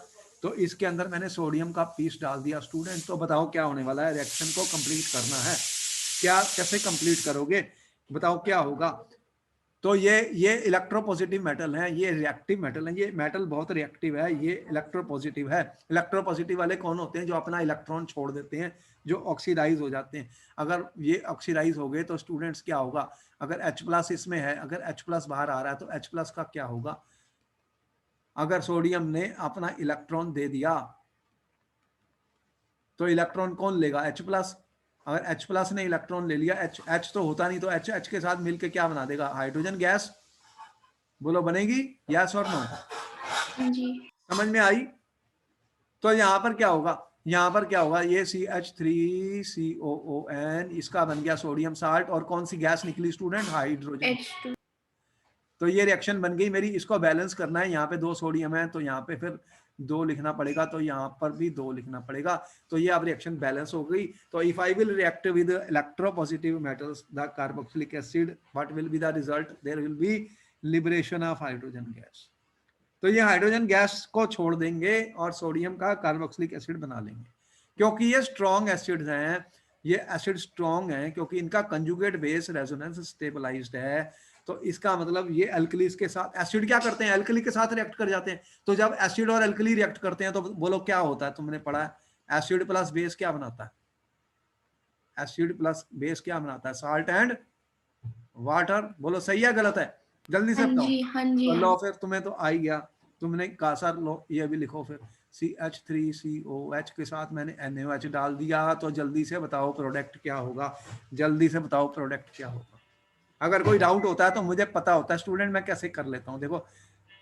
तो इसके अंदर मैंने सोडियम का पीस डाल दिया स्टूडेंट, तो बताओ क्या होने वाला है? रिएक्शन को कंप्लीट करना है, क्या कैसे कंप्लीट करोगे? बताओ क्या होगा? तो ये इलेक्ट्रोपॉजिटिव मेटल है, ये रिएक्टिव मेटल है, ये मेटल बहुत रिएक्टिव है, ये इलेक्ट्रोपॉजिटिव है। इलेक्ट्रोपॉजिटिव वाले कौन होते हैं? जो अपना इलेक्ट्रॉन छोड़ देते हैं, जो ऑक्सीडाइज हो जाते हैं। अगर ये ऑक्सीडाइज हो गए तो स्टूडेंट्स क्या होगा? अगर H+ इसमें है, अगर H+ बाहर आ रहा है, तो H+ का क्या होगा? अगर सोडियम ने अपना इलेक्ट्रॉन दे दिया तो इलेक्ट्रॉन कौन लेगा? H+। अगर H+ ने इलेक्ट्रॉन ले लिया, H तो होता नहीं, तो H के साथ मिलके क्या बना देगा? Hydrogen gas. बोलो बनेगी? यस और नो? हाँ जी। समझ में आई? तो यहाँ पर क्या होगा? यहाँ पर क्या होगा? ये CH3COON, इसका बन गया सोडियम साल्ट, और कौन सी गैस निकली स्टूडेंट? हाइड्रोजन। H2। तो ये रिएक्शन बन गई मेरी, इसको बैलेंस करना है। यहाँ पे 2 सोडियम है, तो यहाँ पे फिर 2 लिखना पड़ेगा, तो यहाँ पर भी 2 लिखना पड़ेगा। तो ये अब रिएक्शन बैलेंस हो गई। तो if I will react with electropositive metals the carboxylic acid, what will be the result? There will be liberation of hydrogen gas. तो ये हाइड्रोजन गैस को छोड़ देंगे और सोडियम का कार्बोक्सिलिक एसिड बना लेंगे, क्योंकि ये स्ट्रॉन्ग एसिड्स हैं। ये एसिड स्ट्रॉन्ग हैं क्योंकि इनका कंजुगेट बेस रेजोनेंस स्टेबलाइज्ड है। तो इसका मतलब ये एल्कलीज के साथ, एसिड क्या करते हैं? एल्कली के साथ रिएक्ट कर जाते हैं। तो जब एसिड और एल्कली रिएक्ट करते हैं तो बोलो क्या होता है? तुमने पढ़ा है, एसिड प्लस बेस क्या बनाता है? एसिड प्लस बेस क्या बनाता है? Salt and water. बोलो सही है गलत है? जल्दी से हाँ बताओ। जी, हाँ जी, तो लो हाँ। फिर, तुम्हें तो आ ही गया, तुमने कहा सर लो ये भी लिखो फिर। CH3COH के साथ मैंने NaOH डाल दिया, तो जल्दी से बताओ प्रोडक्ट क्या होगा? जल्दी से बताओ प्रोडक्ट क्या होगा? अगर कोई डाउट होता है तो मुझे पता होता है स्टूडेंट, मैं कैसे कर लेता हूँ। देखो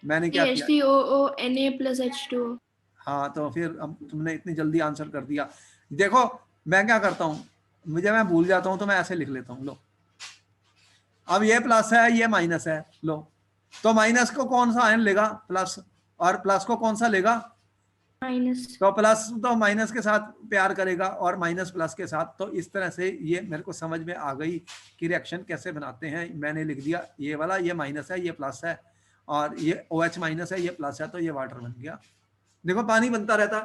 मैंने क्या किया। CH3OO Na + H2O। हाँ, तो फिर अब तुमने इतनी जल्दी आंसर कर दिया। देखो मैं क्या करता हूँ, मैं भूल जाता हूँ तो मैं ऐसे लिख लेता हूँ। लो अब ये प्लस है, ये माइनस है। लो तो माइनस को कौन सा आयन लेगा? प्लस। और प्लस को कौन सा लेगा? माइनस। तो प्लस तो माइनस के साथ प्यार करेगा और माइनस प्लस के साथ। तो इस तरह से ये मेरे को समझ में आ गई कि रिएक्शन कैसे बनाते हैं। मैंने लिख दिया ये वाला, ये माइनस है, ये प्लस है, और ये OH माइनस है, ये प्लस है, तो ये वाटर बन गया। देखो पानी बनता रहता है,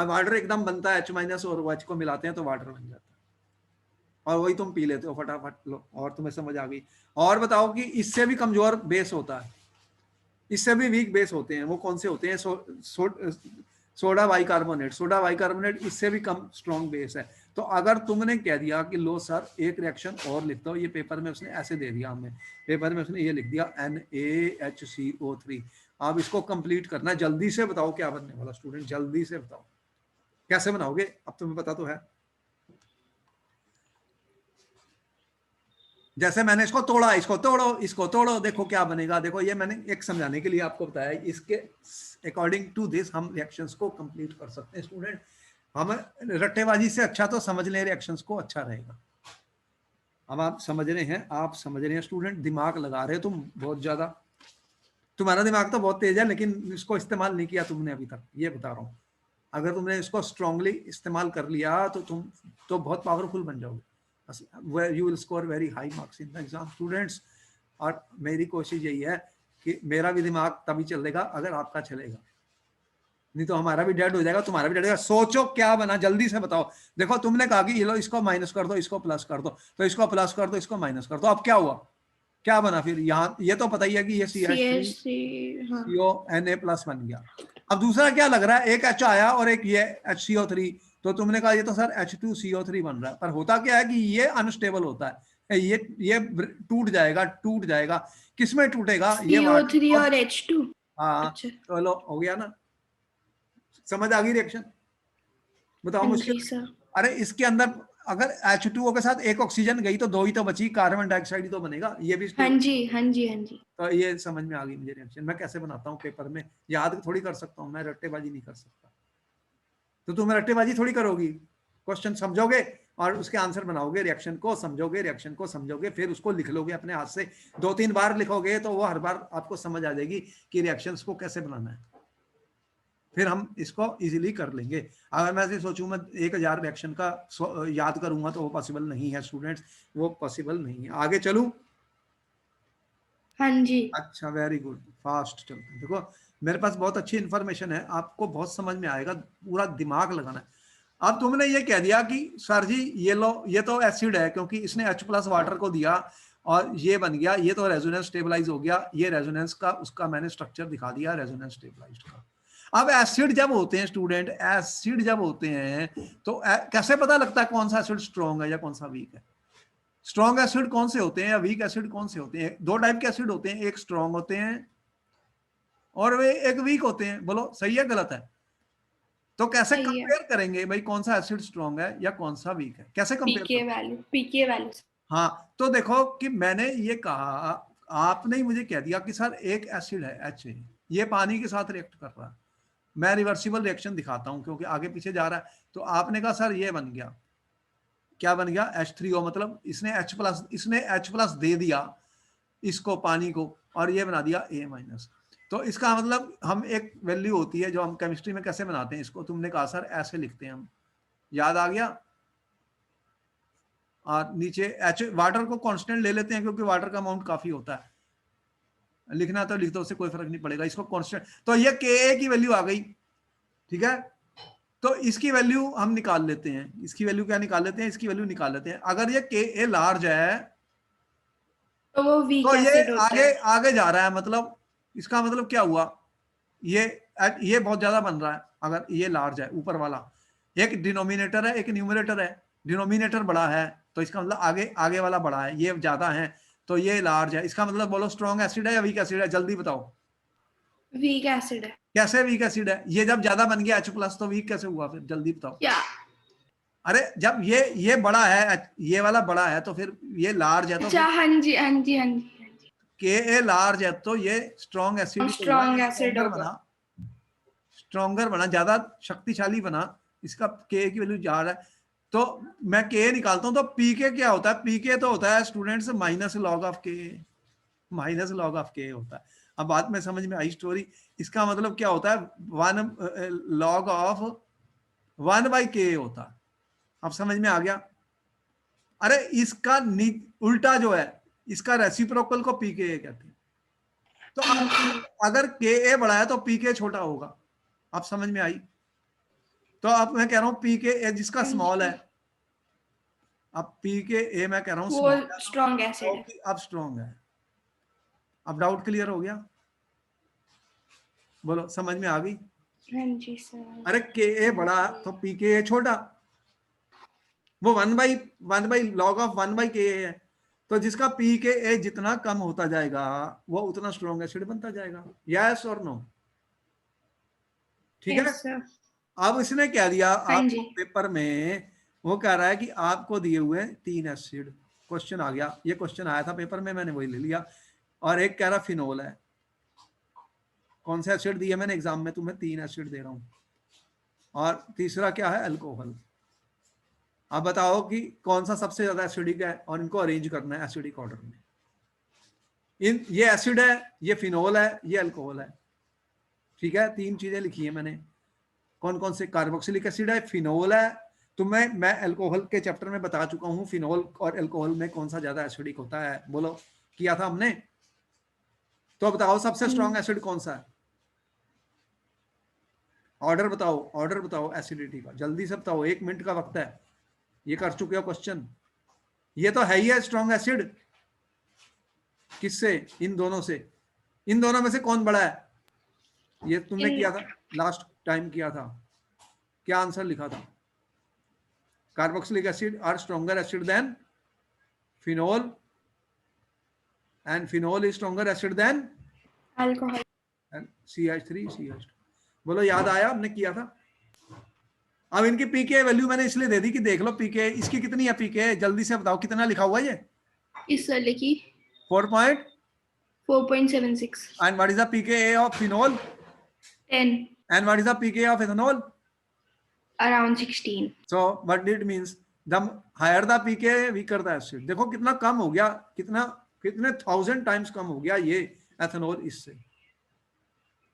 वाटर एकदम बनता है, H- और OH को मिलाते हैं तो वाटर बन जाता है, और वही तुम पी लेते हो फटाफट। लो और तुम्हें समझ आ गई। और बताओ कि इससे भी कमजोर बेस होता है, इससे भी वीक बेस होते हैं। वो कौन से होते हैं? Soda bicarbonate. सोडा बाइकार्बोनेट इससे भी कम स्ट्रॉन्ग बेस है। तो अगर तुमने कह दिया कि लो सर एक रिएक्शन और लिखता हूँ, ये पेपर में उसने ऐसे दे दिया, हमें पेपर में उसने ये लिख दिया NaHCO3। आप इसको कंप्लीट करना, जल्दी से बताओ क्या बनने वाला स्टूडेंट, जल्दी से बताओ कैसे बनाओगे? अब तुम्हें पता तो है। जैसे मैंने इसको तोड़ा, इसको तोड़ो, इसको तोड़ो, देखो क्या बनेगा। देखो ये मैंने एक समझाने के लिए आपको बताया, इसके अकॉर्डिंग टू दिस हम रिएक्शंस को कंप्लीट कर सकते हैं स्टूडेंट। हम रट्टेबाजी से अच्छा तो समझ लें रिएक्शंस को, अच्छा रहेगा। अब आप समझ रहे हैं, आप समझ रहे हैं स्टूडेंट, दिमाग लगा रहे हो तुम बहुत ज्यादा। तुम्हारा दिमाग तो बहुत तेज है, लेकिन इसको इस्तेमाल नहीं किया तुमने अभी तक, ये बता रहा हूँ। अगर तुमने इसको स्ट्रांगली इस्तेमाल कर लिया तो तुम तो बहुत पावरफुल बन जाओगे, where you will score very high marks in the exam students। और मेरी कोशिश यही है कि मेरा भी दिमाग तभी चलेगा अगर आपका चलेगा, नहीं तो हमारा भी डेड हो जाएगा, तुम्हारा भी डेड हो जाएगा। सोचो क्या बना, जल्दी से बताओ। देखो तुमने कहा कि ये लो इसको माइनस कर दो, इसको प्लस कर दो, तो इसको प्लस कर दो, इसको माइनस कर दो। अब क्या हुआ, क्या बना फिर? यहाँ ये तो पता ही है कि ये CH3, हाँ। CONA+ बन गया। अब दूसरा क्या लग रहा है, एक H आया और एक ये HCO3, तो तुमने कहा ये तो सर H2CO3 बन रहा है। पर होता क्या है कि ये अनस्टेबल होता है, ये टूट जाएगा, टूट जाएगा। किसमें टूटेगा? ये CO3 और H2। हाँ अच्छा। चलो हो गया ना, समझ आ गई रिएक्शन? बताओ हाँ मुश्किल। जी सर। अरे इसके अंदर अगर H2O के साथ एक ऑक्सीजन गई तो 2 ही तो बची, कार्बन डाइऑक्साइड ही तो बनेगा। ये भी हाँ जी, हाँ जी, हाँ जी। तो ये समझ में आ गई मुझे रिएक्शन, मैं कैसे बनाता हूँ पेपर में, याद थोड़ी कर सकता हूँ मैं, रट्टेबाजी नहीं कर सकता। तो तुम रट्टेबाजी थोड़ी करोगी, क्वेश्चन समझोगे और उसके आंसर बनाओगे, रिएक्शन को समझोगे, फिर उसको लिख लोगे अपने हाथ से, 2-3 बार लिखोगे तो वो हर बार आपको समझ आ जाएगी कि रिएक्शंस को कैसे बनाना है, फिर हम इसको इजीली कर लेंगे। अगर मैं ऐसे सोचूं मैं 1000 रिएक्शन का याद करूंगा तो वो पॉसिबल नहीं है स्टूडेंट्स, वो पॉसिबल नहीं है। आगे चलूं? हाँ जी। अच्छा, वेरी गुड, फास्ट चलते हैं। देखो मेरे पास बहुत अच्छी इंफॉर्मेशन है, आपको बहुत समझ में आएगा, पूरा दिमाग लगाना है। अब तुमने ये कह दिया कि सर जी ये लो, ये तो एसिड है क्योंकि इसने H+ वाटर को दिया और ये बन गया, ये तो रेजोनेंस स्टेबलाइज हो गया, ये रेजोनेंस का उसका मैंने स्ट्रक्चर दिखा दिया रेजोनेंस स्टेबलाइज्ड का। अब एसिड जब होते हैं स्टूडेंट, एसिड जब होते हैं तो कैसे पता लगता है कौन सा एसिड स्ट्रॉन्ग है या कौन सा वीक है? स्ट्रॉन्ग एसिड कौन से होते हैं या वीक एसिड कौन से होते हैं? 2 टाइप के एसिड होते हैं, एक स्ट्रॉन्ग होते हैं और वे एक वीक होते हैं। बोलो सही है गलत है? तो कैसे सही है। कंपेयर करेंगे भाई कौन सा एसिड स्ट्रॉन्ग है या कौन सा वीक है? कैसे कंपेयर? पीके वैल्यू। हाँ, तो देखो कि मैंने ये कहा, आपने ही मुझे कह दिया कि सर एक एसिड है H, ये पानी के साथ रिएक्ट कर रहा है, मैं रिवर्सिबल रिएक्शन दिखाता हूं क्योंकि आगे पीछे जा रहा है। तो आपने कहा सर ये बन गया, क्या बन गया? H3O, मतलब इसने H+ दे दिया इसको, पानी को, और ये बना दिया A-। तो इसका मतलब हम एक वैल्यू होती है जो हम केमिस्ट्री में कैसे बनाते हैं इसको, तुमने कहा सर ऐसे लिखते हैं हम, याद आ गया? और नीचे वाटर को कांस्टेंट ले लेते हैं क्योंकि वाटर का अमाउंट काफी होता है, लिखना तो लिख दो, उससे कोई फर्क नहीं पड़ेगा, इसको कांस्टेंट। तो ये Ka की वैल्यू आ गई, ठीक है? तो इसकी वैल्यू हम निकाल लेते हैं, इसकी वैल्यू क्या निकाल लेते हैं? इसकी वैल्यू निकाल लेते हैं। अगर ये Ka लार्ज है तो वो वीक तो ये एसिड होता आगे है। आगे जा रहा है, मतलब इसका मतलब क्या हुआ? ये बहुत ज्यादा बन रहा है अगर ये लार्ज है, ऊपर वाला। एक डिनोमिनेटर है एक न्यूमरेटर है, डिनोमिनेटर बड़ा है तो इसका मतलब आगे आगे वाला बड़ा है, ये ज्यादा है तो ये लार्ज है। इसका मतलब बोलो स्ट्रॉन्ग एसिड है या वीक एसिड है? जल्दी बताओ। वीक एसिड है। कैसे वीक एसिड है? ये जब ज्यादा बन गया H+ तो वीक कैसे हुआ फिर? जल्दी बताओ। क्या? अरे जब ये बड़ा है, ये वाला बड़ा है तो फिर ये लार्ज है तो अच्छा, हाँ जी हाँ जी हाँ जी हाँ जी। Ka लार्ज है तो ये स्ट्रॉन्ग एसिड स्ट्रॉन्ग एसिड होगा। बना, स्ट्रॉन्गर बना, ज्यादा शक्तिशाली बना, इसका Ka की वैल्यू जा रहा है। तो मैं Ka निकालता हूं तो Pk क्या होता है? Pk तो होता है students minus log of K, minus log of K होता है। अब बात में समझ में आई स्टोरी? इसका मतलब क्या होता है? 1 log ऑफ 1/K होता है। अब समझ में आ गया? अरे इसका उल्टा जो है, इसका रेसिप्रोकल को Pka कहते हैं। तो अगर Ka बड़ा है तो Pk छोटा होगा। आप समझ में आई? तो अब मैं कह रहा हूं Pka जिसका स्मॉल है, अब Pka मैं कह रहा हूं वो स्मॉल है, स्ट्रॉन्ग एसिड है। अब स्ट्रॉन्ग है। अब डाउट क्लियर हो गया? बोलो समझ में आ गई? हाँ जी सर। अरे Ka बड़ा तो Pka छोटा, वो 1/1 log ऑफ 1/Ka है। तो जिसका Pka जितना कम होता जाएगा वो उतना स्ट्रॉन्ग एसिड बनता जाएगा। यस और नो? ठीक है। Yes sir. अब इसने क्या दिया हाँ आपको जी। पेपर में? वो कह रहा है कि आपको दिए हुए 3 एसिड, क्वेश्चन आ गया, ये क्वेश्चन आया था पेपर में, मैंने वही ले लिया। और एक कह रहा फिनोल है। कौन सा एसिड दिया मैंने एग्जाम में? तुम्हें 3 एसिड दे रहा हूं। और तीसरा क्या है? अल्कोहल। अब बताओ कि कौन सा सबसे ज्यादा एसिडिक है और इनको अरेंज करना है एसिडिक ऑर्डर में। ये एसिड है, ये फिनोल है, ये अल्कोहल है, ठीक है? 3 चीजें लिखी है मैंने। कौन कौन से? कार्बोक्सिलिक एसिड है, फिनोल है। तो मैं अल्कोहल के चैप्टर में बता चुका हूं फिनोल और अल्कोहल में कौन सा ज्यादा एसिडिक होता है। बोलो, किया था हमने? तो बताओ सबसे स्ट्रॉन्ग एसिड कौन सा है? ऑर्डर बताओ, ऑर्डर बताओ एसिडिटी का, जल्दी से बताओ, 1 मिनट का वक्त है। ये कर चुके हो क्वेश्चन? ये तो है ही है स्ट्रॉन्ग एसिड। किससे? इन दोनों से। इन दोनों में से कौन बड़ा है? ये तुमने किया था लास्ट टाइम, किया था, क्या आंसर लिखा था? Carboxylic acid are stronger acid than phenol and phenol is stronger acid than alcohol. CH3 CH2। बोलो याद आया? हमने किया था। अब इनकी पीके वैल्यू मैंने इसलिए दे दी कि देख लो पीके इसकी कितनी है। पीके जल्दी से बताओ कितना लिखा हुआ है? ये इस वाले की 4.76। 4.76। and what is the pKa of phenol? 10। and what is the pKa of ethanol? Around 16। so what it means? The higher the pK weaker the acid. देखो कितना कम हो गया, कितने 1000 टाइम्स कम हो गया ये एथेनॉल इससे।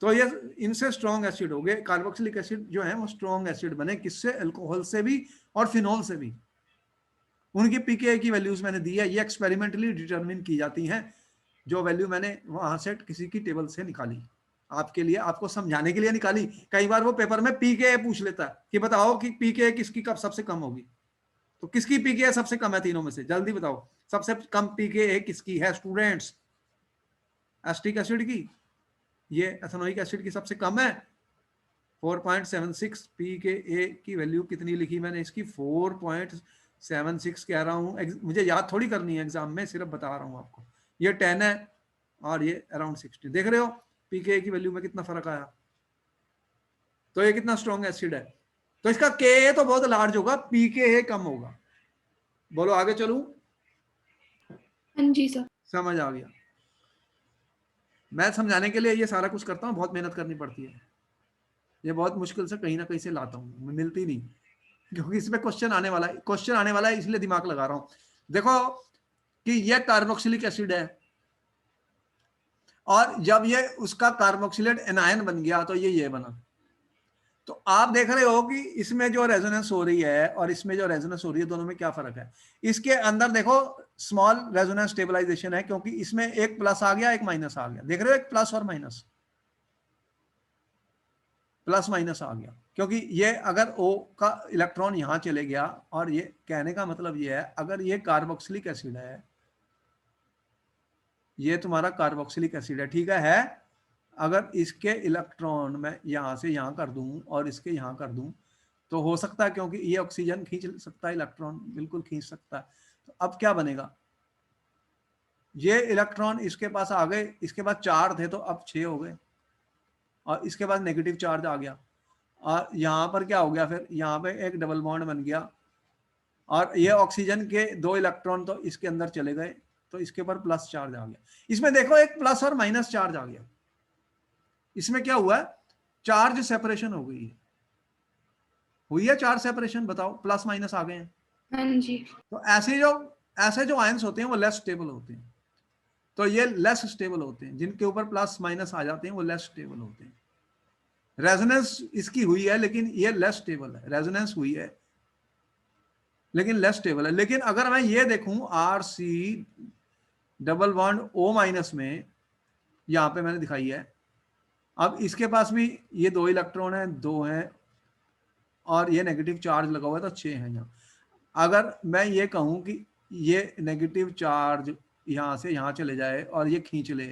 तो ये इनसे स्ट्रॉन्ग एसिड हो गए। कार्बोक्सिलिक एसिड जो है वो स्ट्रॉन्ग एसिड बने, किससे? अल्कोहल से भी और फिनॉल से भी। उनकी पीके की वैल्यूज मैंने दी है, ये एक्सपेरिमेंटली डिटरमिन की जाती हैं। जो वैल्यू मैंने वहां से किसी की टेबल से निकाली, आपके लिए, आपको समझाने के लिए निकाली। कई बार वो पेपर में पीके पूछ लेता है कि बताओ कि पीके किसकी कब सबसे कम होगी। तो किसकी पीके सबसे कम है तीनों में से? जल्दी बताओ, सबसे कम पीके किसकी है स्टूडेंट्स? एसिटिक एसिड की, ये एथेनोइक एसिड की सबसे कम है 4.76। पीके की वैल्यू कितनी लिखी मैंने इसकी? 4.76 कह रहा हूं, मुझे याद थोड़ी करनी है एग्जाम में, सिर्फ बता रहा हूं आपको। ये 10 है और ये अराउंड 60। देख रहे हो पीके की वैल्यू में कितना फर्क आया? तो ये कितना स्ट्रॉन्ग एसिड है। तो इसका के तो बहुत लार्ज होगा, पीके कम होगा। बोलो आगे चलूं? हाँ जी सर। समझ आ गया? मैं समझाने के लिए ये सारा कुछ करता हूँ, बहुत मेहनत करनी पड़ती है। ये बहुत मुश्किल से कहीं ना कहीं से लाता हूँ, मिलती नहीं, क्योंकि इसमें क्वेश्चन आने वाला है, इसलिए दिमाग लगा रहा हूँ। देखो कि ये कार्बोक्सिलिक एसिड है, और जब ये उसका कार्बोक्सिलेट एनायन बन गया तो ये बना। तो आप देख रहे हो कि इसमें जो रेजोनेंस हो रही है और इसमें जो रेजोनेंस हो रही है, दोनों में क्या फर्क है? इसके अंदर देखो स्मॉल रेजोनेंस स्टेबलाइजेशन है, क्योंकि इसमें एक प्लस आ गया, एक माइनस आ गया। देख रहे हो, एक प्लस और माइनस, प्लस माइनस आ गया, क्योंकि ये अगर O का इलेक्ट्रॉन यहां चले गया, और ये कहने का मतलब ये है, अगर ये कार्बोक्सिलिक एसिड है, ये तुम्हारा कार्बोक्सिलिक एसिड है, ठीक है? अगर इसके इलेक्ट्रॉन मैं यहां से यहां कर दूं और इसके यहां कर दूं, तो हो सकता है, क्योंकि ये ऑक्सीजन खींच सकता है, इलेक्ट्रॉन बिल्कुल खींच सकता है। तो अब क्या बनेगा? ये इलेक्ट्रॉन इसके पास आ गए, इसके पास 4 थे तो अब 6 हो गए, और इसके पास नेगेटिव चार्ज आ गया, और यहाँ पर क्या हो गया? फिर यहाँ पे एक डबल बॉन्ड बन गया, और ये ऑक्सीजन के 2 इलेक्ट्रॉन तो इसके अंदर चले गए, तो इसके ऊपर प्लस चार्ज आ गया। इसमें देखो एक प्लस और माइनस चार्ज आ गया। इसमें क्या हुआ है? चार्ज सेपरेशन हो गई है, हुई है चार्ज सेपरेशन। बताओ, प्लस माइनस आ गए हैं। हाँ जी। तो ऐसे जो आयंस होते हैं वो लेस स्टेबल होते हैं। तो ये लेस स्टेबल होते हैं, जिनके ऊपर प्लस माइनस आ जाते हैं वो लेस स्टेबल होते हैं। रेजोनेंस इसकी हुई है, लेकिन ये लेस स्टेबल है। रेजोनेंस हुई है लेकिन लेस स्टेबल है। लेकिन अगर मैं ये देखूं RC double bond O minus में, यहां पे मैंने दिखाई है, अब इसके पास भी ये 2 इलेक्ट्रॉन है, 2 हैं, और ये नेगेटिव चार्ज लगा हुआ है, तो 6 है यहाँ। अगर मैं ये कहूं कि ये नेगेटिव चार्ज यहां से यहां चले जाए और ये खींच ले,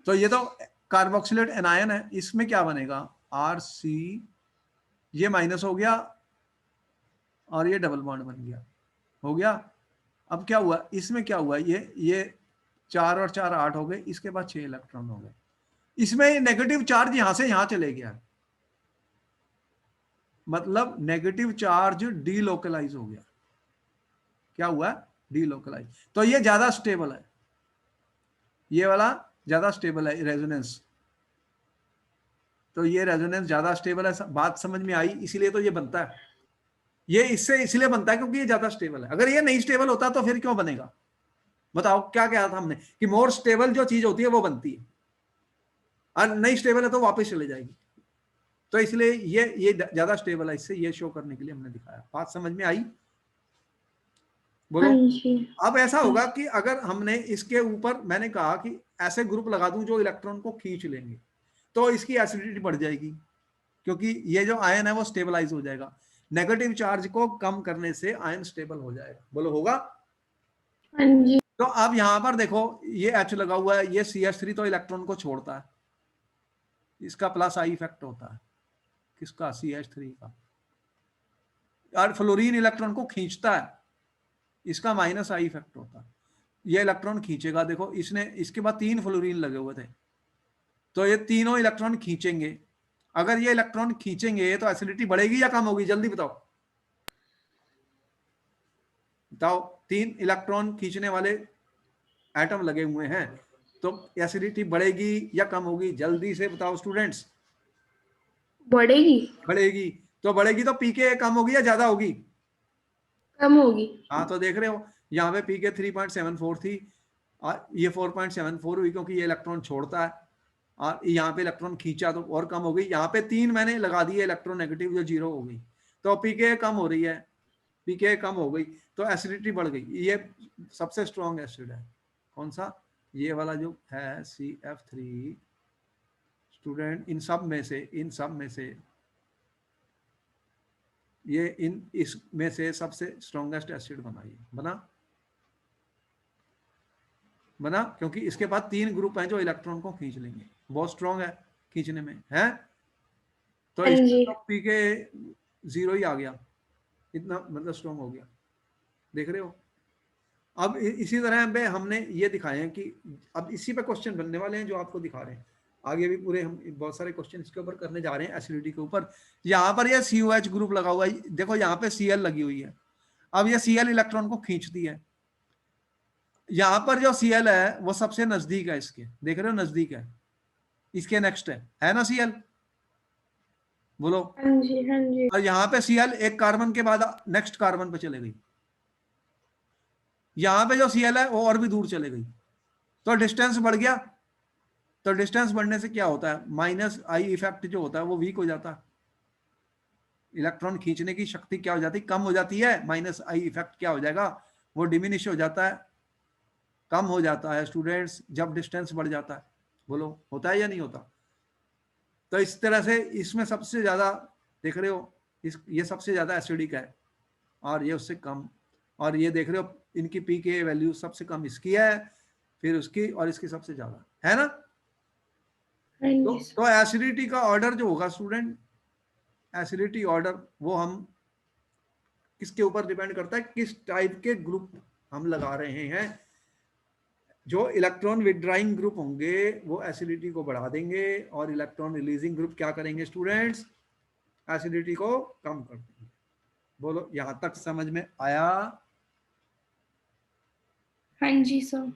तो ये तो कार्बोक्सिलेट एनायन है, इसमें क्या बनेगा? RC, ये माइनस हो गया और ये डबल बॉन्ड बन गया, हो गया। अब क्या हुआ? इसमें क्या हुआ? ये 4 और 4 8 हो गए, इसके बाद 6 इलेक्ट्रॉन हो गए। इसमें नेगेटिव चार्ज यहां से यहां चले गया, मतलब नेगेटिव चार्ज डीलोकलाइज हो गया। क्या हुआ? डीलोकलाइज। तो ये ज्यादा स्टेबल है, ये वाला ज्यादा स्टेबल है रेजोनेंस। तो ये रेजोनेंस ज्यादा स्टेबल है, बात समझ में आई? इसीलिए तो ये बनता है, ये इससे इसलिए बनता है क्योंकि ये ज्यादा स्टेबल है। अगर ये नहीं स्टेबल होता तो फिर क्यों बनेगा? बताओ, क्या कहा था हमने कि मोर स्टेबल जो चीज होती है वो बनती है, और नहीं स्टेबल है तो वापस चले जाएगी। तो इसलिए ये ज्यादा स्टेबल है, इससे ये शो करने के लिए हमने दिखाया। बात समझ में आई? बोलो। हाँ जी। अब ऐसा होगा कि अगर हमने इसके ऊपर, मैंने कहा कि ऐसे ग्रुप लगा दूं जो इलेक्ट्रॉन को खींच लेंगे, तो इसकी एसिडिटी बढ़ जाएगी, क्योंकि ये जो आयन है वो स्टेबलाइज हो जाएगा। नेगेटिव चार्ज को कम करने से आयन स्टेबल हो जाएगा। बोलो, होगा? हाँ जी। तो अब यहां पर देखो, ये H लगा हुआ है, ये CH3 तो इलेक्ट्रॉन को छोड़ता है, इसका प्लस आई इफेक्ट होता है। किसका? CH3 का। और फ्लोरीन इलेक्ट्रॉन को खींचता है, इसका माइनस आई इफेक्ट होता है। ये इलेक्ट्रॉन खींचेगा, देखो इसने, इसके बाद 3 फ्लोरीन लगे हुए थे, तो ये तीनों इलेक्ट्रॉन खींचेंगे। अगर ये इलेक्ट्रॉन खींचेंगे तो एसिडिटी बढ़ेगी या कम होगी? जल्दी बताओ, बताओ। 3 इलेक्ट्रॉन खींचने वाले एटम लगे हुए हैं, तो एसिडिटी बढ़ेगी या कम होगी? जल्दी से बताओ स्टूडेंट्स। बढ़ेगी। बढ़ेगी। तो बढ़ेगी तो पीके कम होगी या ज्यादा होगी? कम होगी। हाँ तो देख रहे हो यहाँ पे पी के 3.74 थी और ये 4.74 हुई क्योंकि ये इलेक्ट्रॉन छोड़ता है और यहाँ पे इलेक्ट्रॉन खींचा तो और कम हो गई। यहाँ पे 3 मैंने लगा दिए इलेक्ट्रोनेगेटिव जो 0 हो गई, तो पीके कम हो रही है, पीके कम हो गई तो एसिडिटी बढ़ गई। ये सबसे स्ट्रॉन्ग एसिड है। कौन सा? ये वाला जो है CF3 स्टूडेंट। इन सब में से ये इसमें से सबसे स्ट्रॉन्गेस्ट एसिड बना क्योंकि इसके पास 3 ग्रुप हैं जो इलेक्ट्रॉन को खींच लेंगे, बहुत स्ट्रॉन्ग है खींचने में है। तो हाँ इसमें जी। तो पीके 0 ही आ गया, इतना मतलब स्ट्रॉन्ग हो गया। देख रहे हो। अब इसी तरह पे हमने ये दिखाए हैं कि अब इसी पे क्वेश्चन बनने वाले हैं जो आपको दिखा रहे हैं। आगे भी पूरे हम बहुत सारे क्वेश्चन इसके ऊपर करने जा रहे हैं एसिडिटी के ऊपर। यहाँ पर ये COH ग्रुप लगा हुआ है, देखो यहाँ पे Cl लगी हुई है। अब ये Cl इलेक्ट्रॉन को खींचती है। यहाँ पर जो Cl है वो सबसे नजदीक है इसके, देख रहे हो नजदीक है, इसके नेक्स्ट है ना Cl, बोलो। हाँ जी। हाँ जी। और यहाँ पे Cl एक कार्बन के बाद नेक्स्ट कार्बन पे चले गई, यहाँ पे जो Cl है वो और भी दूर चले गई, तो डिस्टेंस बढ़ गया। तो डिस्टेंस बढ़ने से क्या होता है, -I इफेक्ट जो होता है वो वीक हो जाता है, इलेक्ट्रॉन खींचने की शक्ति क्या हो जाती है, कम हो जाती है। -I इफेक्ट क्या हो जाएगा, वो डिमिनिश हो जाता है, कम हो जाता है स्टूडेंट्स जब डिस्टेंस बढ़ जाता है। बोलो होता है या नहीं होता। तो इस तरह से इसमें सबसे ज्यादा देख रहे हो ये सबसे ज्यादा एसिडिक है और ये उससे कम, और ये देख रहे हो इनकी पीके वैल्यू सबसे कम इसकी है, फिर उसकी और इसकी सबसे ज्यादा है ना। हाँ जी। तो एसिडिटी का ऑर्डर जो होगा स्टूडेंट, एसिडिटी ऑर्डर वो हम किसके ऊपर डिपेंड करता है, किस टाइप के ग्रुप हम लगा रहे हैं। जो इलेक्ट्रॉन विड्राइंग ग्रुप होंगे वो एसिडिटी को बढ़ा देंगे और इलेक्ट्रॉन रिलीजिंग ग्रुप क्या करेंगे स्टूडेंट्स, एसिडिटी को कम कर देंगे। बोलो यहां तक समझ में आया। हाँ जी सर।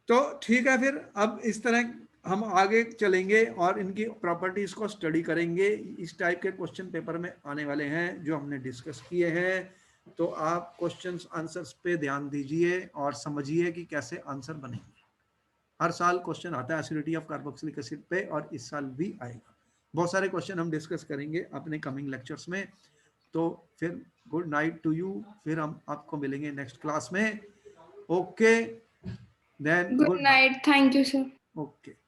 तो ठीक है, फिर अब इस तरह हम आगे चलेंगे और इनकी प्रॉपर्टीज को स्टडी करेंगे। इस टाइप के क्वेश्चन पेपर में आने वाले हैं जो हमने डिस्कस किए हैं। तो आप क्वेश्चंस आंसर्स पे ध्यान दीजिए और समझिए कि कैसे आंसर बनेंगे। हर साल क्वेश्चन आता है एसिडिटी ऑफ कार्बोक्सिलिक एसिड पे और इस साल भी आएगा। बहुत सारे क्वेश्चन हम डिस्कस करेंगे अपने कमिंग लेक्चर्स में। तो फिर गुड नाइट टू यू, फिर हम आपको मिलेंगे नेक्स्ट क्लास में। Okay then good night. Thank you sir. Okay.